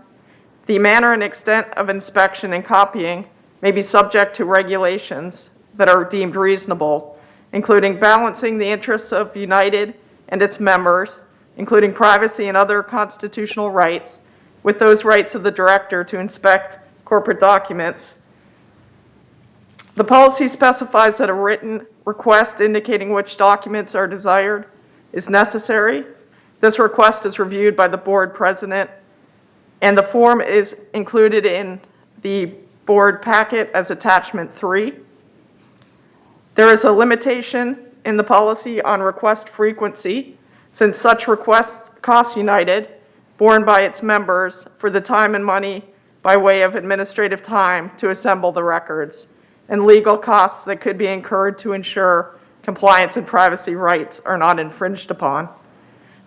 The manner and extent of inspection and copying may be subject to regulations that are deemed reasonable, including balancing the interests of United and its members, including privacy and other constitutional rights, with those rights of the director to inspect corporate documents. The policy specifies that a written request indicating which documents are desired is necessary. This request is reviewed by the board president, and the form is included in the board packet as attachment 3. There is a limitation in the policy on request frequency, since such requests cost United, borne by its members, for the time and money by way of administrative time to assemble the records, and legal costs that could be incurred to ensure compliance and privacy rights are not infringed upon.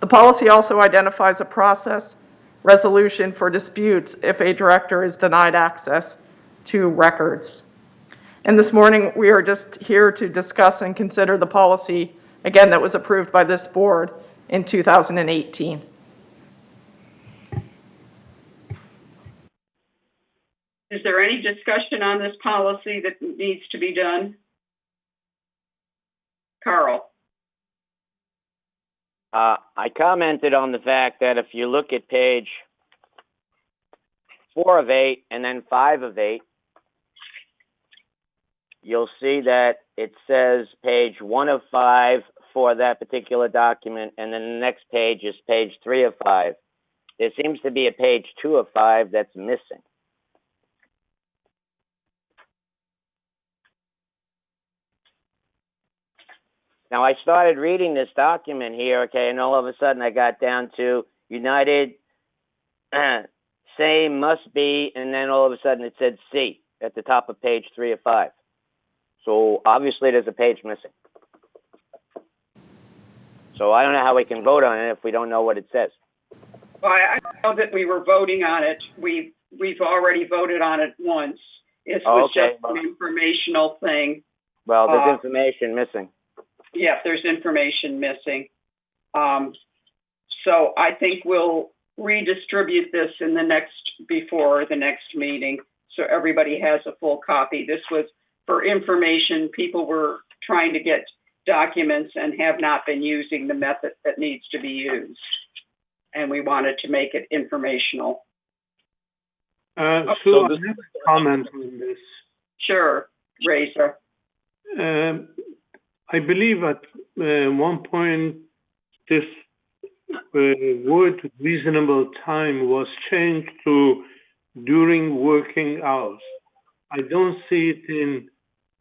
The policy also identifies a process resolution for disputes if a director is denied access to records. And this morning, we are just here to discuss and consider the policy, again, that was approved by this board in 2018. Is there any discussion on this policy that needs to be done? Carl. I commented on the fact that if you look at page 4 of 8 and then 5 of 8, you'll see that it says page 1 of 5 for that particular document, and then the next page is page 3 of 5. There seems to be a page 2 of 5 that's missing. Now, I started reading this document here, okay, and all of a sudden I got down to United, same, must be, and then all of a sudden it said C at the top of page 3 of 5. So obviously there's a page missing. So I don't know how we can vote on it if we don't know what it says. Well, I know that we were voting on it. We've already voted on it once. It was just an informational thing. Well, there's information missing. Yeah, there's information missing. So I think we'll redistribute this before the next meeting, so everybody has a full copy. This was for information. People were trying to get documents and have not been using the method that needs to be used. And we wanted to make it informational. So I have a comment on this. Sure, Razor. I believe at one point this word reasonable time was changed to during working hours. I don't see it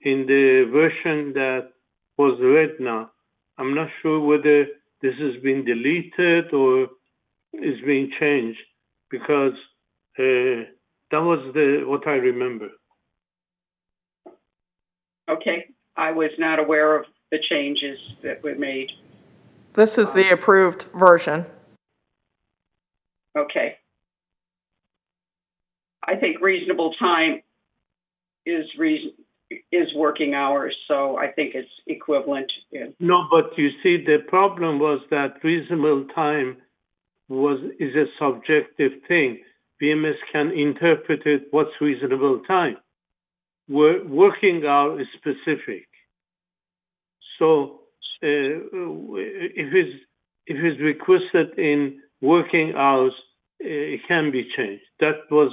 in the version that was read now. I'm not sure whether this has been deleted or is being changed, because that was what I remember. Okay, I was not aware of the changes that were made. This is the approved version. Okay. I think reasonable time is working hours, so I think it's equivalent. No, but you see, the problem was that reasonable time is a subjective thing. VMS can interpret it, what's reasonable time. Working hour is specific. So if it's requested in working hours, it can be changed. That was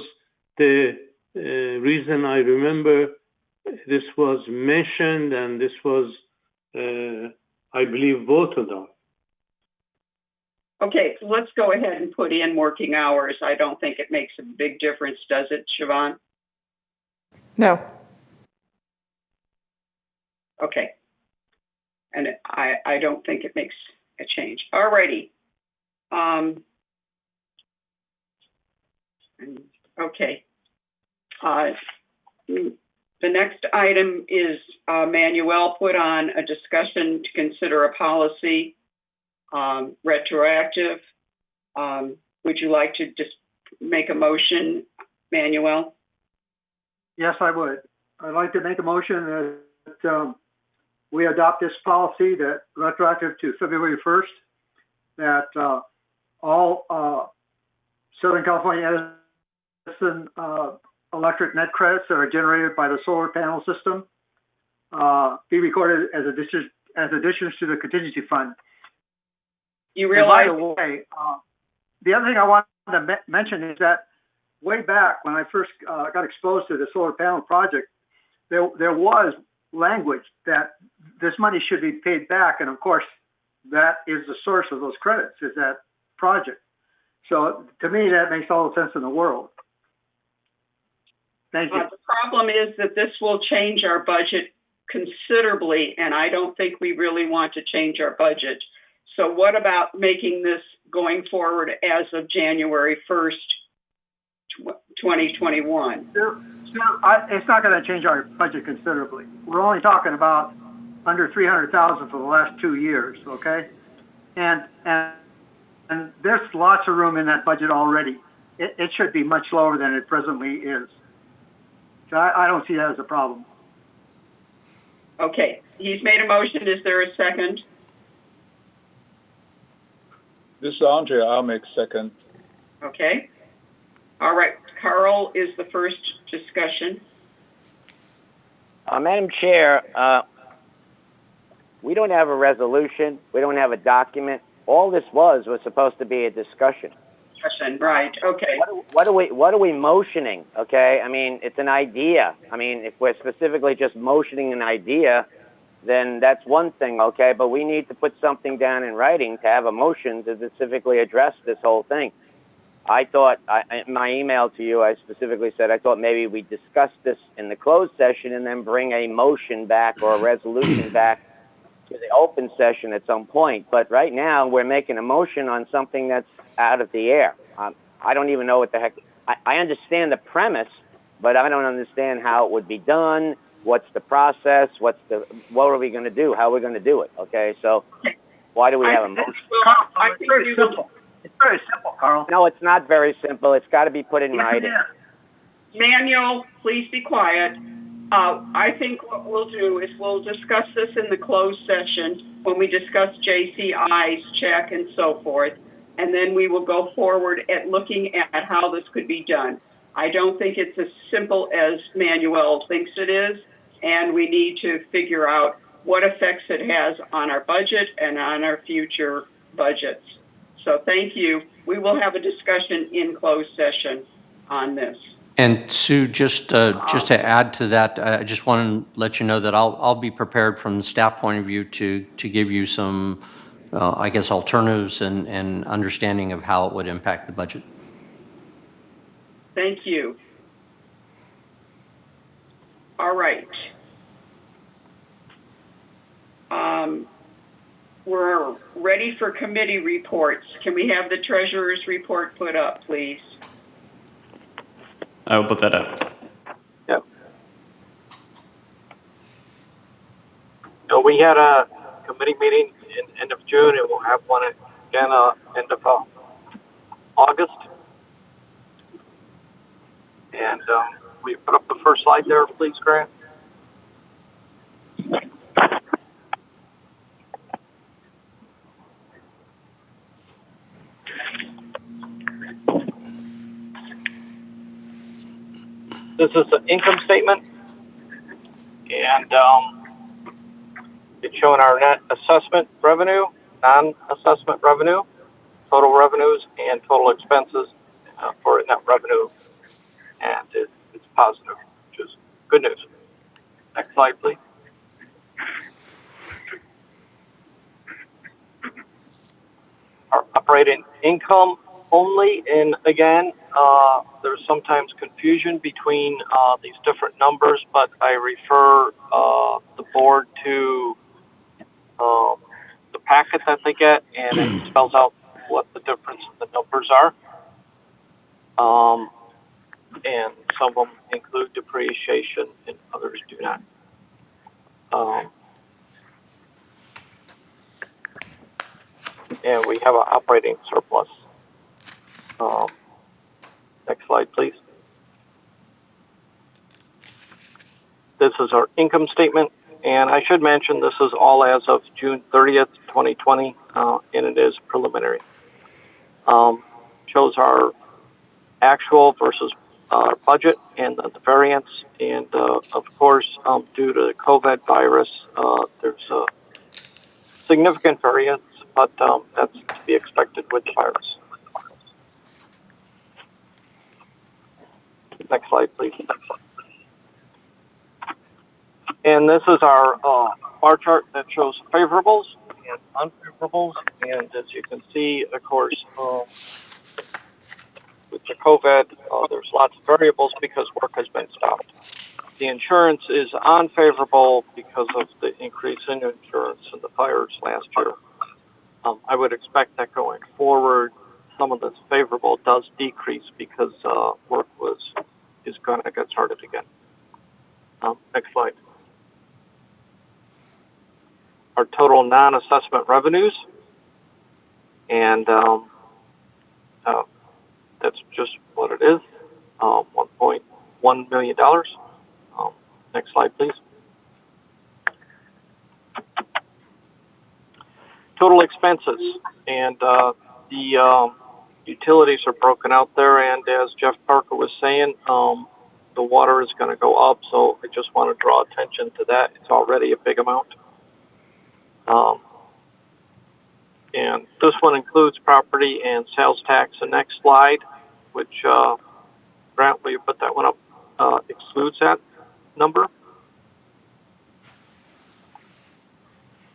the reason I remember this was mentioned, and this was, I believe, voted on. Okay, so let's go ahead and put in working hours. I don't think it makes a big difference, does it, Siobhan? No. Okay. And I don't think it makes a change. All righty. Okay. The next item is Manuel put on a discussion to consider a policy retroactive. Would you like to just make a motion, Manuel? Yes, I would. I'd like to make a motion that we adopt this policy that retroactive to February 1st, that all Southern California Edison electric net credits that are generated by the solar panel system be recorded as additions to the contingency fund. You realize? And by the way, the other thing I wanted to mention is that way back when I first got exposed to the solar panel project, there was language that this money should be paid back, and of course, that is the source of those credits, is that project. So to me, that makes all the sense in the world. Thank you. The problem is that this will change our budget considerably, and I don't think we really want to change our budget. So what about making this going forward as of January 1st, 2021? It's not going to change our budget considerably. We're only talking about under $300,000 for the last 2 years, okay? And there's lots of room in that budget already. It should be much lower than it presently is. So I don't see that as a problem. Okay, he's made a motion. Is there a second? This is Andre. I'll make second. Okay. All right. Carl is the first discussion. Madam Chair, we don't have a resolution. We don't have a document. All this was supposed to be a discussion. Right. Okay. What are we motioning? Okay. I mean, it's an idea. I mean, if we're specifically just motioning an idea, then that's one thing. Okay. But we need to put something down in writing to have a motion to specifically address this whole thing. I thought, in my email to you, I specifically said I thought maybe we discuss this in the closed session and then bring a motion back or a resolution back to the open session at some point. But right now, we're making a motion on something that's out of the air. I don't even know what the heck. I understand the premise, but I don't understand how it would be done. What's the process? What are we going to do? How are we going to do it? Okay, so why do we have a motion? It's very simple. It's very simple, Carl. No, it's not very simple. It's got to be put in writing. Manuel, please be quiet. I think what we'll do is we'll discuss this in the closed session when we discuss JCI's check and so forth, and then we will go forward at looking at how this could be done. I don't think it's as simple as Manuel thinks it is, and we need to figure out what effects it has on our budget and on our future budgets. So thank you. We will have a discussion in closed session on this. And Sue, just to add to that, I just want to let you know that I'll be prepared from the staff point of view to give you some, I guess, alternatives and understanding of how it would impact the budget. Thank you. All right. We're ready for committee reports. Can we have the treasurer's report put up, please? I will put that up. Yep. So we had a committee meeting in end of June, and we'll have one again end of August. And we put up the first slide there, please, Grant. This is the income statement, and it's showing our net assessment revenue, non-assessment revenue, total revenues, and total expenses for net revenue, and it's positive, which is good news. Next slide, please. Our operating income only, and again, there's sometimes confusion between these different numbers, but I refer the board to the packet that they get, and it spells out what the difference in the numbers are. And some of them include depreciation and others do not. And we have an operating surplus. Next slide, please. This is our income statement, and I should mention this is all as of June 30th, 2020, and it is preliminary. Shows our actual versus budget and the variance, and of course, due to the COVID virus, there's a significant variance, but that's to be expected with the virus. Next slide, please. And this is our bar chart that shows favorables and unfavorables. And as you can see, of course, with the COVID, there's lots of variables because work has been stopped. The insurance is unfavorable because of the increase in insurance and the fires last year. I would expect that going forward, some of this favorable does decrease because work is going to get started again. Next slide. Our total non-assessment revenues, and that's just what it is, $1.1 million. Next slide, please. Total expenses, and the utilities are broken out there, and as Jeff Parker was saying, the water is going to go up, so I just want to draw attention to that. It's already a big amount. And this one includes property and sales tax. The next slide, which Grant, will you put that one up, excludes that number.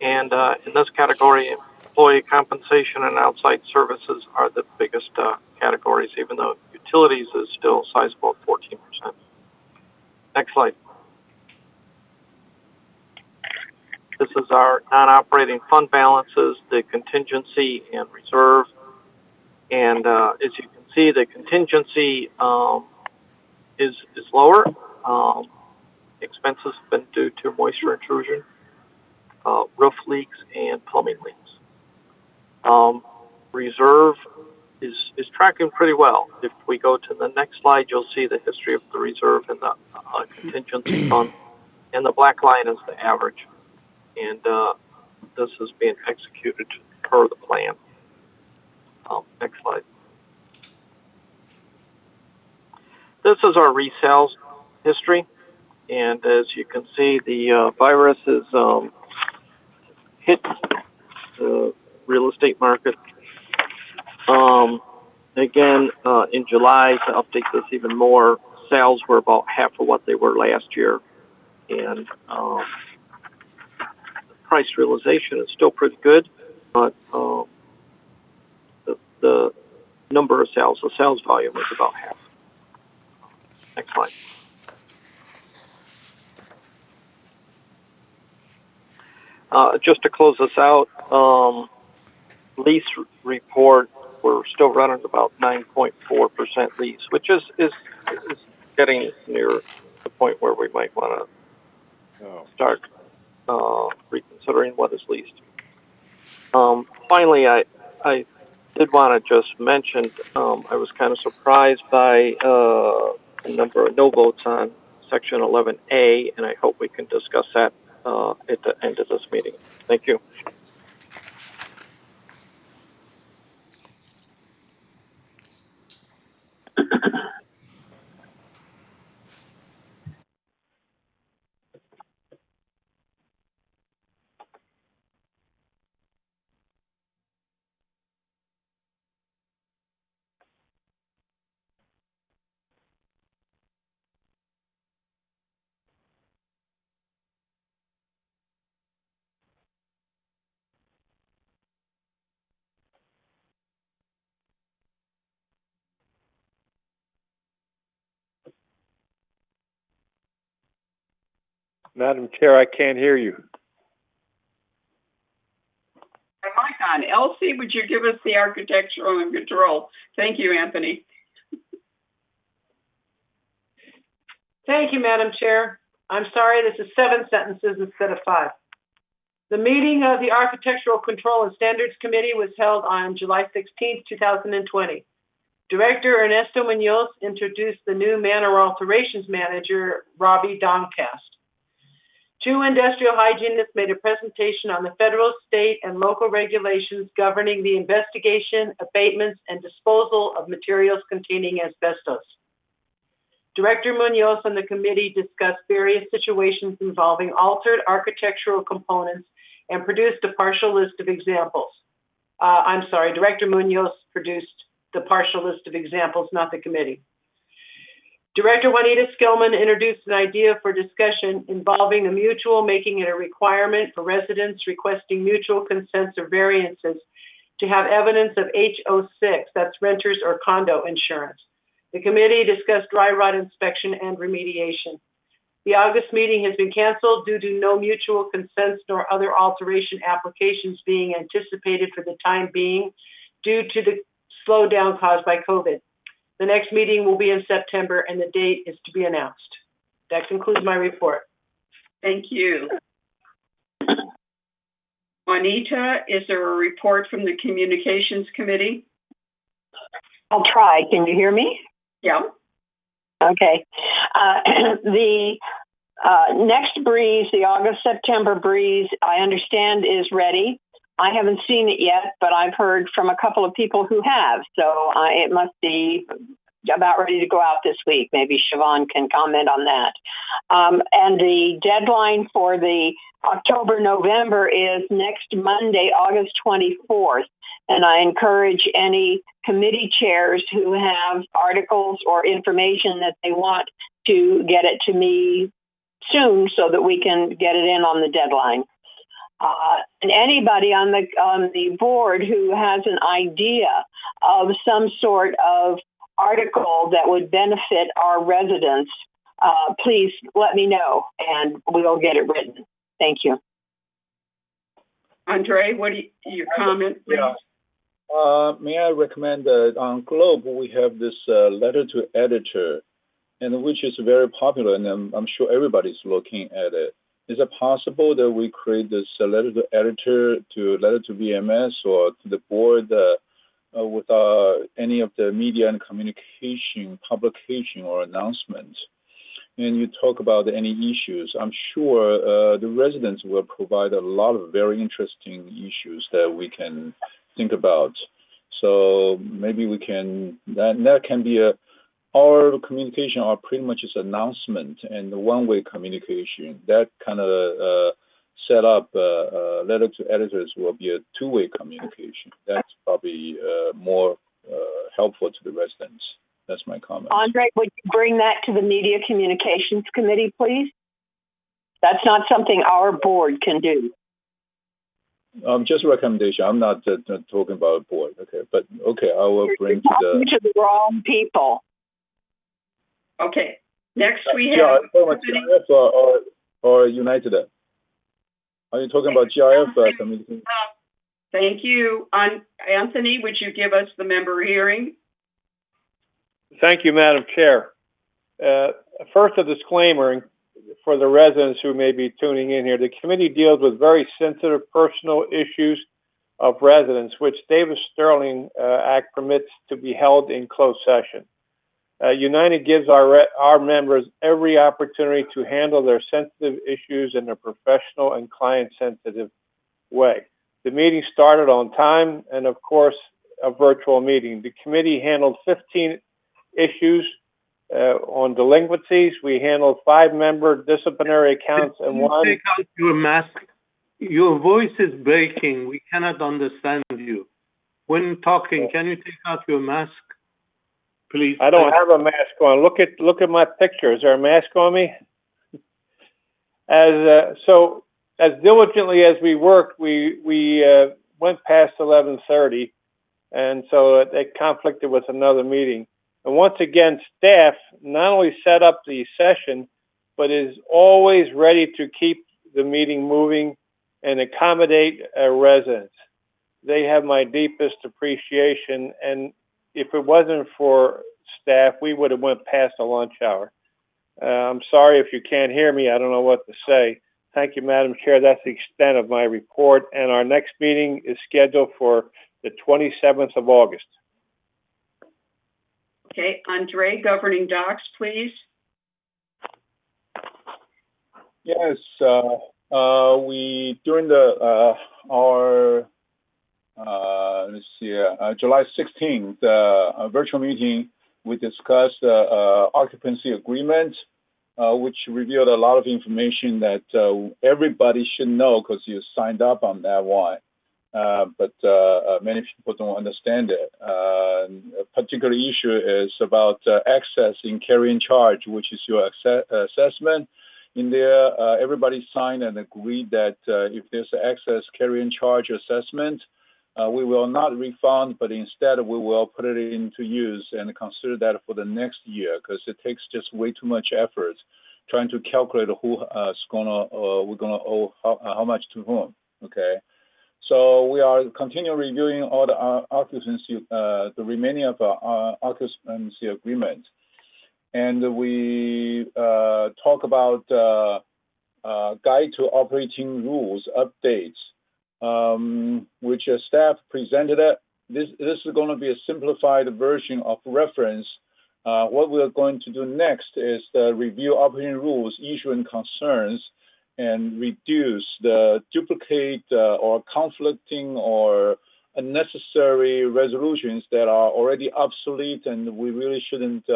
And in this category, employee compensation and outside services are the biggest categories, even though utilities is still sizable at 14%. Next slide. This is our non-operating fund balances, the contingency and reserve. And as you can see, the contingency is lower. Expenses have been due to moisture intrusion, roof leaks, and plumbing leaks. Reserve is tracking pretty well. If we go to the next slide, you'll see the history of the reserve and the contingency fund. And the black line is the average. And this is being executed per the plan. Next slide. This is our resales history. And as you can see, the virus has hit the real estate market. Again, in July, to update this even more, sales were about half of what they were last year. And price realization is still pretty good, but the number of sales, the sales volume is about half. Next slide. Just to close this out, lease report, we're still running about 9.4% lease, which is getting near the point where we might want to start reconsidering what is leased. Finally, I did want to just mention I was kind of surprised by the number of no votes on Section 11A, and I hope we can discuss that at the end of this meeting. Thank you. Madam Chair, I can't hear you. My mic on. Elsie, would you give us the architectural and control? Thank you, Anthony. Thank you, Madam Chair. I'm sorry, this is 7 sentences instead of 5. The meeting of the Architectural Control and Standards Committee was held on July 16, 2020. Director Ernesto Munoz introduced the new Manor Alterations Manager, Robbie Domcast. 2 industrial hygienists made a presentation on the federal, state, and local regulations governing the investigation, abatements, and disposal of materials containing asbestos. Director Munoz and the committee discussed various situations involving altered architectural components and produced a partial list of examples. Director Munoz produced the partial list of examples, not the committee. Director Juanita Skillman introduced an idea for discussion involving a mutual making it a requirement for residents requesting mutual consents or variances to have evidence of HO6, that's renters or condo insurance. The committee discussed dry rot inspection and remediation. The August meeting has been canceled due to no mutual consents nor other alteration applications being anticipated for the time being due to the slowdown caused by COVID. The next meeting will be in September and the date is to be announced. That concludes my report. Thank you. Juanita, is there a report from the Communications Committee? I'll try. Can you hear me? Yeah. Okay. The next breeze, the August-September breeze, I understand is ready. I haven't seen it yet, but I've heard from a couple of people who have. So it must be about ready to go out this week. Maybe Siobhan can comment on that. And the deadline for the October-November is next Monday, August 24th. And I encourage any committee chairs who have articles or information that they want to get it to me soon so that we can get it in on the deadline. And anybody on the board who has an idea of some sort of article that would benefit our residents, please let me know and we'll get it written. Thank you. Andre, what do your comment, please? Yeah. May I recommend that on Globe we have this letter to editor, and which is very popular, and I'm sure everybody's looking at it. Is it possible that we create this letter to editor, letter to VMS or to the board with any of the media and communication, publication or announcement? And you talk about any issues. I'm sure the residents will provide a lot of very interesting issues that we can think about. So maybe we can, that can be our communication are pretty much just announcement and one-way communication. That kind of set up letter to editors will be a two-way communication. That's probably more helpful to the residents. That's my comment. Andre, would you bring that to the Media Communications Committee, please? That's not something our board can do. Just a recommendation. I'm not talking about a board. Okay, but okay, I will bring to the wrong people. Okay. Next we have or United. Are you talking about GIF committee? Thank you. Anthony, would you give us the member hearing? Thank you, Madam Chair. First, a disclaimer for the residents who may be tuning in here. The committee deals with very sensitive personal issues of residents, which Davis Sterling Act permits to be held in closed session. United gives our members every opportunity to handle their sensitive issues in a professional and client-sensitive way. The meeting started on time and, of course, a virtual meeting. The committee handled 15 issues on delinquencies. We handled 5-member disciplinary accounts and one. Take out your mask. Your voice is breaking. We cannot understand you. When talking, can you take out your mask, please? I don't have a mask on. Look at my picture. Is there a mask on me? As diligently as we worked, we went past 11:30, and so it conflicted with another meeting. And once again, staff not only set up the session, but is always ready to keep the meeting moving and accommodate residents. They have my deepest appreciation, and if it wasn't for staff, we would have went past the lunch hour. I'm sorry if you can't hear me. I don't know what to say. Thank you, Madam Chair. That's the extent of my report, and our next meeting is scheduled for the 27th of August. Okay, Andre, governing docs, please. Yes, we during our July 16th virtual meeting, we discussed occupancy agreement, which revealed a lot of information that everybody should know because you signed up on that one. But many people don't understand it. A particular issue is about excess in carrying charge, which is your assessment. In there, everybody signed and agreed that if there's an excess carrying charge assessment, we will not refund, but instead we will put it into use and consider that for the next year, because it takes just way too much effort trying to calculate who we're gonna owe how much to whom. Okay. So we are continuing reviewing all the occupancy, the remaining of our occupancy agreement. And we talk about guide to operating rules updates, which staff presented it. This is going to be a simplified version of reference. What we are going to do next is review operating rules, issue and concerns, and reduce the duplicate or conflicting or unnecessary resolutions that are already obsolete, and we really shouldn't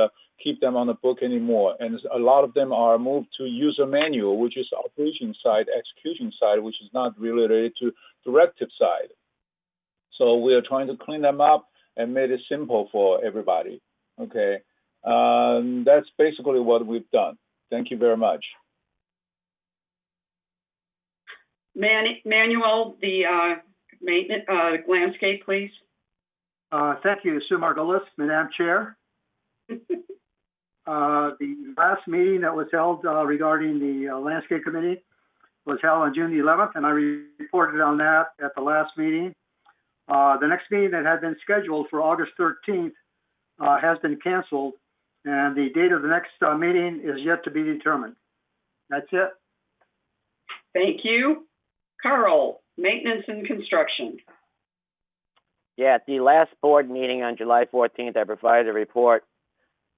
keep them on the book anymore. And a lot of them are moved to user manual, which is operation side, execution side, which is not really related to directive side. So we are trying to clean them up and make it simple for everybody. Okay, that's basically what we've done. Thank you very much. Manuel, the maintenance landscape, please. Thank you, Sue Margolis, Madam Chair. The last meeting that was held regarding the landscape committee was held on June the 11th, and I reported on that at the last meeting. The next meeting that had been scheduled for August 13th has been canceled, and the date of the next meeting is yet to be determined. That's it. Thank you. Carl, maintenance and construction. Yeah, at the last board meeting on July 14th, I provided a report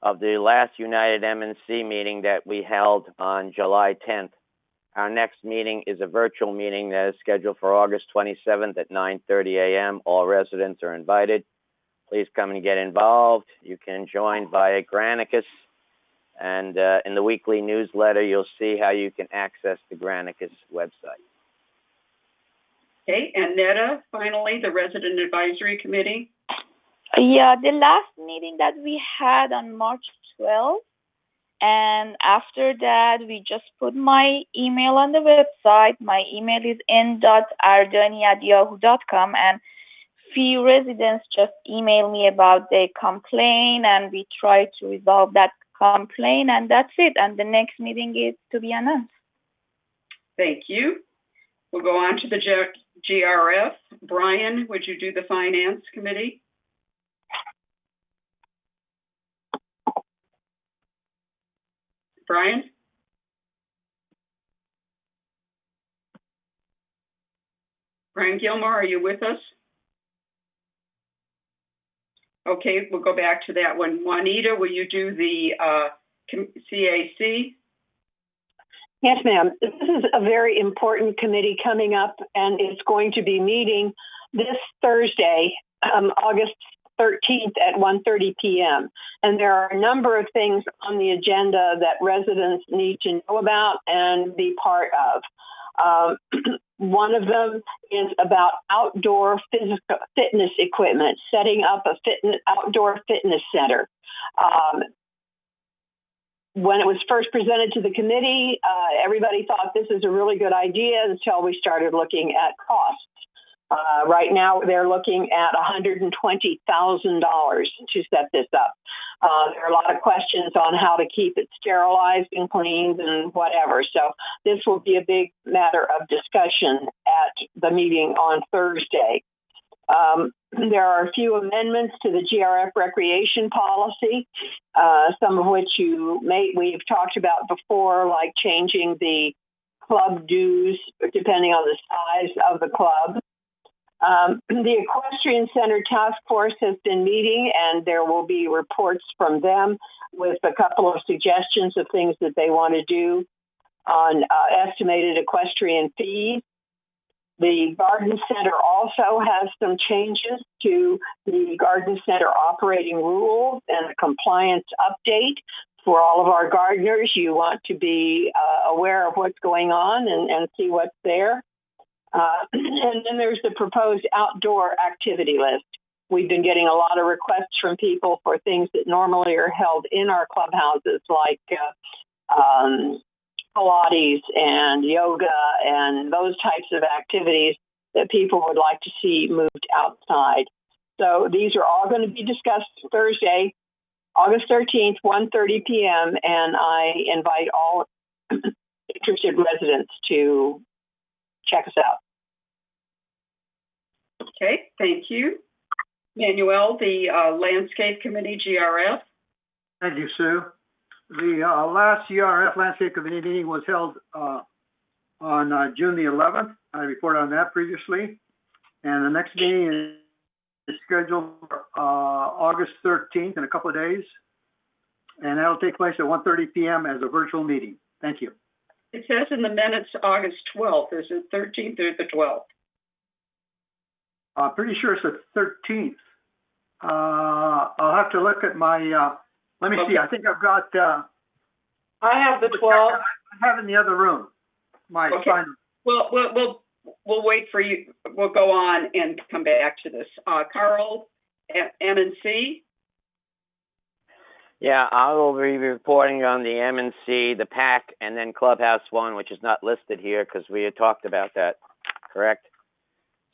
of the last United MNC meeting that we held on July 10th. Our next meeting is a virtual meeting that is scheduled for August 27th at 9:30 a.m. All residents are invited. Please come and get involved. You can join via Granicus, and in the weekly newsletter, you'll see how you can access the Granicus website. Okay, and Netta, finally, the Resident Advisory Committee. Yeah, the last meeting that we had on March 12th, and after that, we just put my email on the website. My email is n.ardoni@yahoo.com, and few residents just email me about their complaint, and we try to resolve that complaint, and that's it. And the next meeting is to be announced. Thank you. We'll go on to the GRF. Brian, would you do the Finance Committee? Brian? Brian Gilmore, are you with us? Okay, we'll go back to that one. Juanita, will you do the CAC? Yes, ma'am. This is a very important committee coming up, and it's going to be meeting this Thursday, August 13th at 1:30 p.m. And there are a number of things on the agenda that residents need to know about and be part of. One of them is about outdoor fitness equipment, setting up a outdoor fitness center. When it was first presented to the committee, everybody thought this is a really good idea until we started looking at costs. Right now, they're looking at $120,000 to set this up. There are a lot of questions on how to keep it sterilized and cleaned and whatever. So this will be a big matter of discussion at the meeting on Thursday. There are a few amendments to the GRF recreation policy, some of which we've talked about before, like changing the club dues depending on the size of the club. The Equestrian Center Task Force has been meeting, and there will be reports from them with a couple of suggestions of things that they want to do on estimated equestrian fees. The Garden Center also has some changes to the Garden Center operating rules and a compliance update. For all of our gardeners, you want to be aware of what's going on and see what's there. And then there's the proposed outdoor activity list. We've been getting a lot of requests from people for things that normally are held in our clubhouses, like Pilates and yoga and those types of activities that people would like to see moved outside. So these are all going to be discussed Thursday, August 13th, 1:30 p.m., and I invite all interested residents to check us out. Okay, thank you. Manuel, the Landscape Committee, GRF. Thank you, Sue. The last GRF Landscape Committee meeting was held on June the 11th. I reported on that previously. And the next meeting is scheduled for August 13th in a couple of days. And that'll take place at 1:30 p.m. as a virtual meeting. Thank you. It says in the minutes August 12th. Is it 13th or the 12th? I'm pretty sure it's the 13th. I'll have to look at my, let me see. I think I've got. I have the 12th. I have it in the other room. My final. Well, we'll wait for you. We'll go on and come back to this. Carl, M&C. Yeah, I will be reporting on the M&C, the PAC, and then Clubhouse 1, which is not listed here because we had talked about that, correct?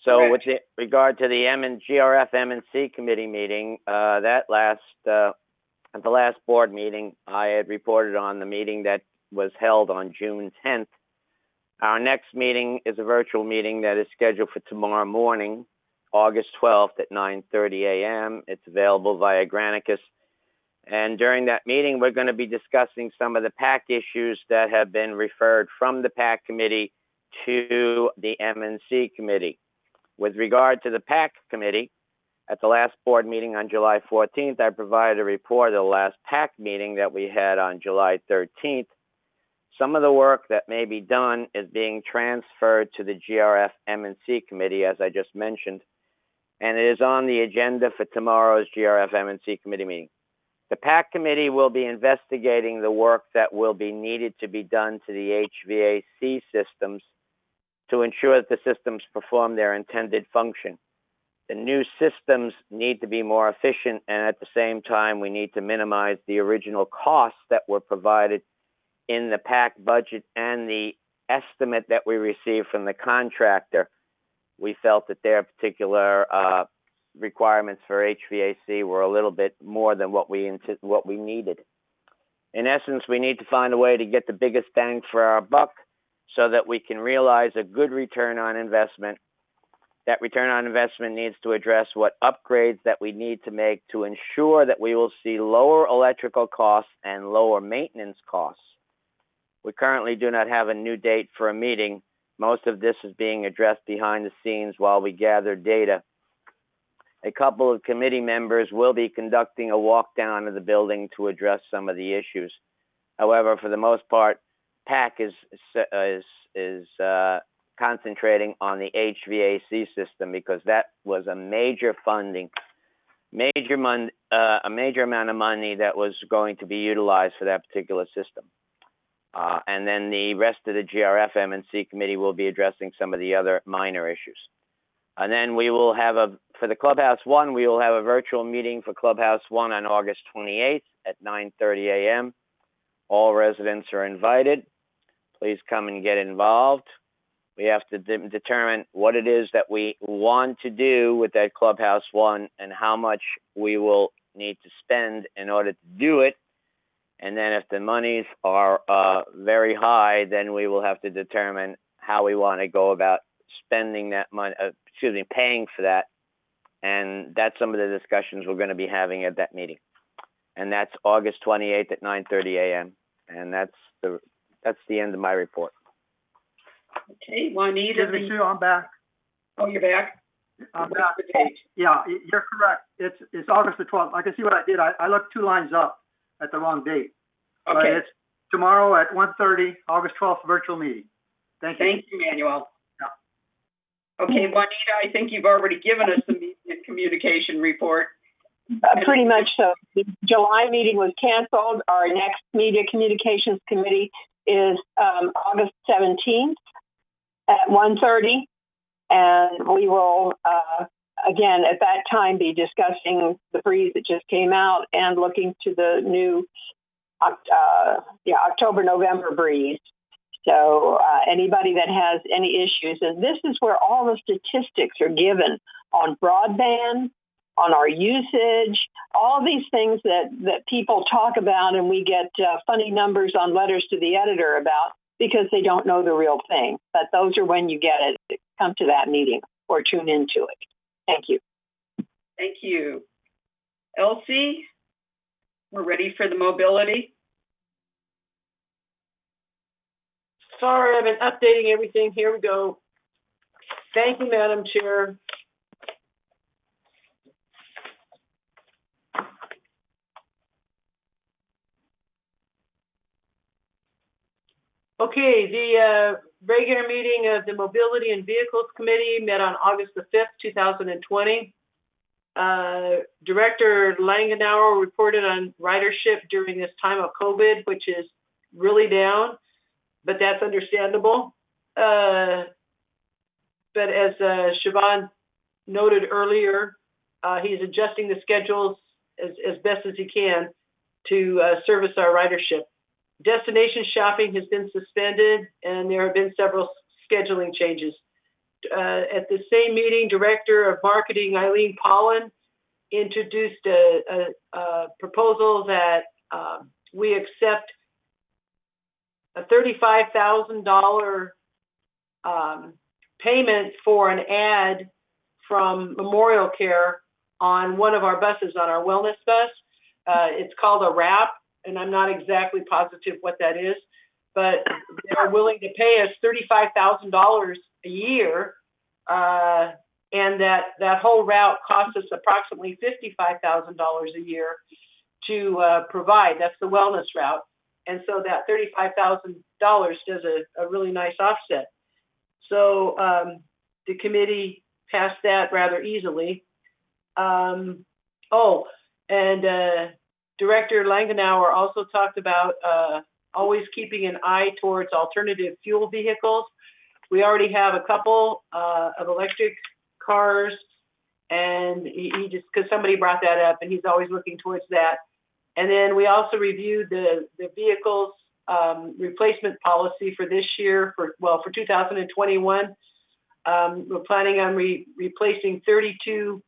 So correct. With regard to the GRF M&C committee meeting, at the last board meeting, I had reported on the meeting that was held on June 10th. Our next meeting is a virtual meeting that is scheduled for tomorrow morning, August 12th at 9:30 a.m. It's available via Granicus. And during that meeting, we're going to be discussing some of the PAC issues that have been referred from the PAC committee to the M&C committee. With regard to the PAC committee, at the last board meeting on July 14th, I provided a report of the last PAC meeting that we had on July 13th. Some of the work that may be done is being transferred to the GRF M&C committee, as I just mentioned, and it is on the agenda for tomorrow's GRF M&C committee meeting. The PAC committee will be investigating the work that will be needed to be done to the HVAC systems to ensure that the systems perform their intended function. The new systems need to be more efficient, and at the same time, we need to minimize the original costs that were provided in the PAC budget and the estimate that we received from the contractor. We felt that their particular requirements for HVAC were a little bit more than what we needed. In essence, we need to find a way to get the biggest bang for our buck. so that we can realize a good return on investment. That return on investment needs to address what upgrades that we need to make to ensure that we will see lower electrical costs and lower maintenance costs. We currently do not have a new date for a meeting. Most of this is being addressed behind the scenes while we gather data. A couple of committee members will be conducting a walk down of the building to address some of the issues. However, for the most part, PAC is concentrating on the HVAC system because that was a major funding, a major amount of money that was going to be utilized for that particular system. And then the rest of the GRF M&C committee will be addressing some of the other minor issues. And then we will have for the Clubhouse 1, we will have a virtual meeting for Clubhouse 1 on August 28th at 9:30 a.m. All residents are invited. Please come and get involved. We have to determine what it is that we want to do with that Clubhouse 1 and how much we will need to spend in order to do it. And then if the monies are very high, then we will have to determine how we want to go about spending that money, paying for that. And that's some of the discussions we're going to be having at that meeting. And that's August 28th at 9:30 a.m. And that's the end of my report. Okay, Juanita. Excuse me, Sue, I'm back. Oh, you're back? I'm back. Yeah, you're correct. It's August the 12th. I can see what I did. I looked 2 lines up at the wrong date. Okay. But it's tomorrow at 1:30, August 12th, virtual meeting. Thank you. Thank you, Manuel. Yeah. Okay, Juanita, I think you've already given us the communication report. Pretty much so. The July meeting was canceled. Our next Media Communications Committee is August 17th at 1:30. And we will, again, at that time, be discussing the freeze that just came out and looking to the new October-November breeze. So anybody that has any issues, and this is where all the statistics are given on broadband, on our usage, all these things that people talk about, and we get funny numbers on letters to the editor about because they don't know the real thing. But those are when you get it. Come to that meeting or tune into it. Thank you. Thank you. Elsie, we're ready for the mobility. Sorry, I've been updating everything. Here we go. Thank you, Madam Chair. Okay, the regular meeting of the Mobility and Vehicles Committee met on August the 5th, 2020. Director Langenauer reported on ridership during this time of COVID, which is really down, but that's understandable. But as Siobhan noted earlier, he's adjusting the schedules as best as he can to service our ridership. Destination shopping has been suspended, and there have been several scheduling changes. At the same meeting, Director of Marketing Eileen Pollan introduced a proposal that we accept a $35,000 payment for an ad from Memorial Care on one of our buses, on our wellness bus. It's called a wrap, and I'm not exactly positive what that is, but they're willing to pay us $35,000 a year, and that whole route costs us approximately $55,000 a year to provide. That's the wellness route. And so that $35,000 does a really nice offset. So the committee passed that rather easily. Director Langenauer also talked about always keeping an eye towards alternative fuel vehicles. We already have a couple of electric cars, and he just, because somebody brought that up, and he's always looking towards that. And then we also reviewed the vehicles replacement policy for this year, for 2021. We're planning on replacing 32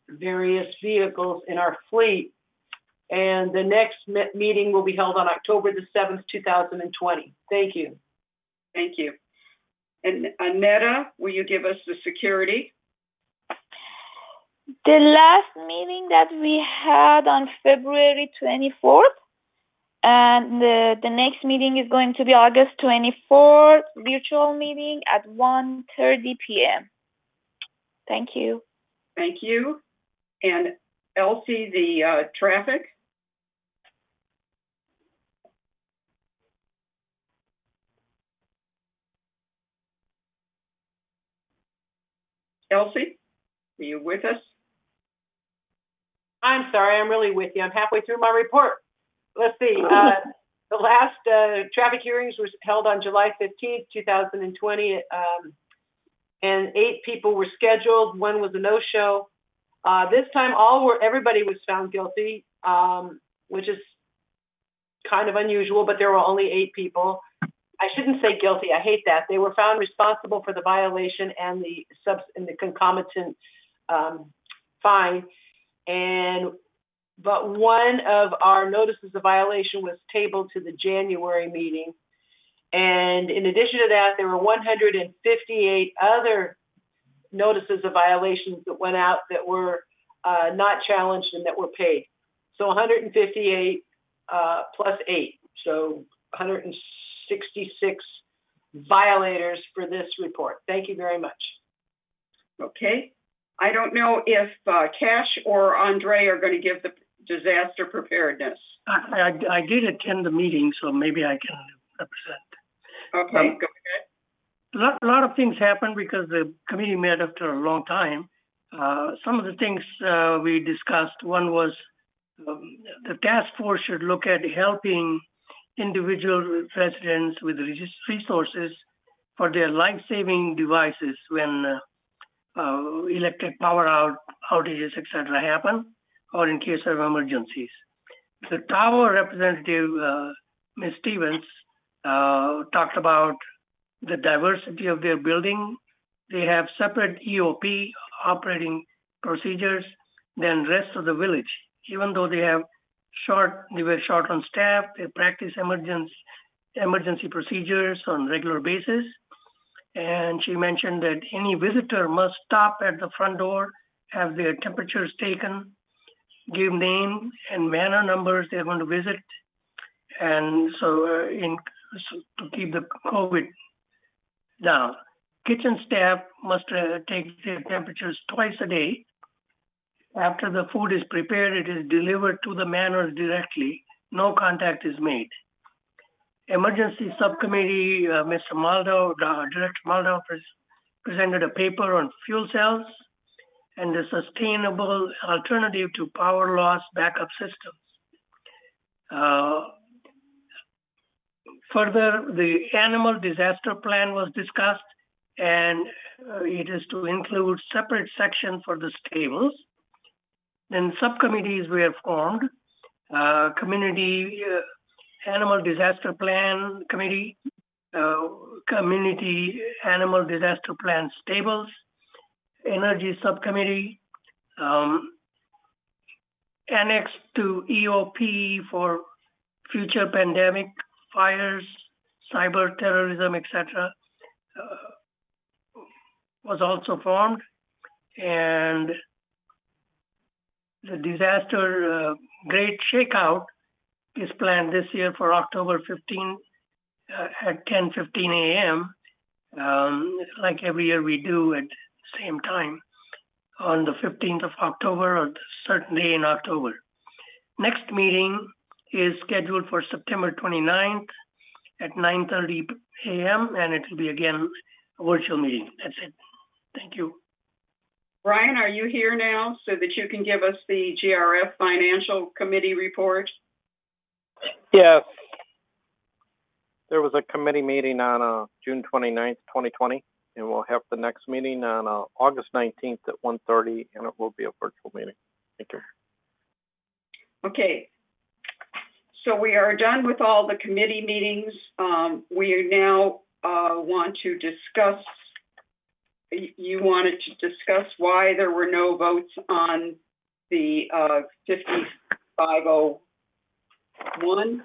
various vehicles in our fleet. And the next meeting will be held on October the 7th, 2020. Thank you. Thank you. And Annetta, will you give us the security? The last meeting that we had on February 24th, and the next meeting is going to be August 24th, virtual meeting at 1:30 p.m. Thank you. Thank you. And Elsie, the traffic? Elsie, are you with us? I'm sorry, I'm really with you. I'm halfway through my report. Let's see. The last traffic hearings were held on July 15th, 2020, and 8 people were scheduled. 1 was a no-show. This time, everybody was found guilty, which is kind of unusual, but there were only 8 people. I shouldn't say guilty. I hate that. They were found responsible for the violation and the concomitant fine. But one of our notices of violation was tabled to the January meeting. And in addition to that, there were 158 other notices of violations that went out that were not challenged and that were paid. So 158 plus 8, so 166 violators for this report. Thank you very much. Okay. I don't know if Cash or Andre are going to give the disaster preparedness. I did attend the meeting, so maybe I can represent. Okay, go ahead. A lot of things happened because the committee met after a long time. Some of the things we discussed, one was the task force should look at helping individual residents with resources for their life-saving devices when electric power outages, etc. happen, or in case of emergencies. The tower representative, Ms. Stevens, talked about the diversity of their building. They have separate EOP operating procedures than rest of the village. Even though they were short on staff, they practice emergency procedures on regular basis. And she mentioned that any visitor must stop at the front door, have their temperatures taken, give name and manor numbers they're going to visit, and so to keep the COVID down. Kitchen staff must take their temperatures twice a day. After the food is prepared, it is delivered to the manor directly. No contact is made. Emergency subcommittee, Mr. Maldau, Director Maldau presented a paper on fuel cells and the sustainable alternative to power loss backup systems. Further, the animal disaster plan was discussed, and it is to include separate section for the stables. Then subcommittees were formed, community animal disaster plan committee, community animal disaster plan stables, energy subcommittee, annex to EOP for future pandemic, fires, cyber terrorism, etc. Was also formed, and the disaster great shakeout is planned this year for October 15 at 10:15 a.m. Like every year we do at the same time on the 15th of October or a certain day in October. Next meeting is scheduled for September 29th at 9:30 a.m. and it will be again a virtual meeting. That's it. Thank you. Brian, are you here now so that you can give us the GRF Financial Committee report? Yes. There was a committee meeting on June 29th, 2020, and we'll have the next meeting on August 19th at 1:30, and it will be a virtual meeting. Thank you. Okay. So we are done with all the committee meetings. We now want to discuss, you wanted to discuss why there were no votes on the 5501.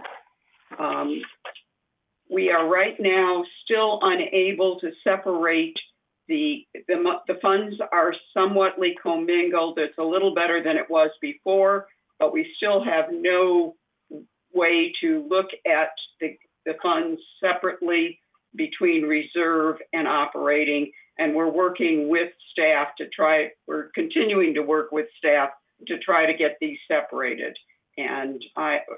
we are right now still unable to separate the funds are somewhatly commingled. It's a little better than it was before, but we still have no way to look at the funds separately between reserve and operating. And we're working with staff we're continuing to work with staff to try to get these separated. And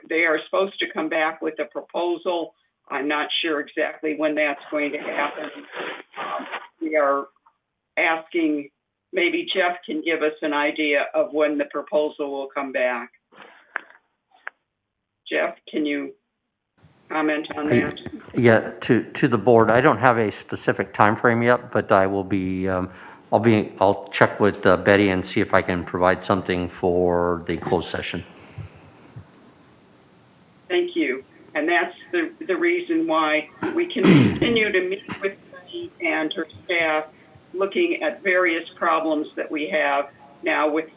they are supposed to come back with a proposal. I'm not sure exactly when that's going to happen. We are asking, maybe Jeff can give us an idea of when the proposal will come back. Jeff, can you comment on that? Yeah, to the board, I don't have a specific time frame yet, but I will be, I'll check with Betty and see if I can provide something for the closed session. Thank you. And that's the reason why we can continue to meet with Betty and her staff, looking at various problems that we have now with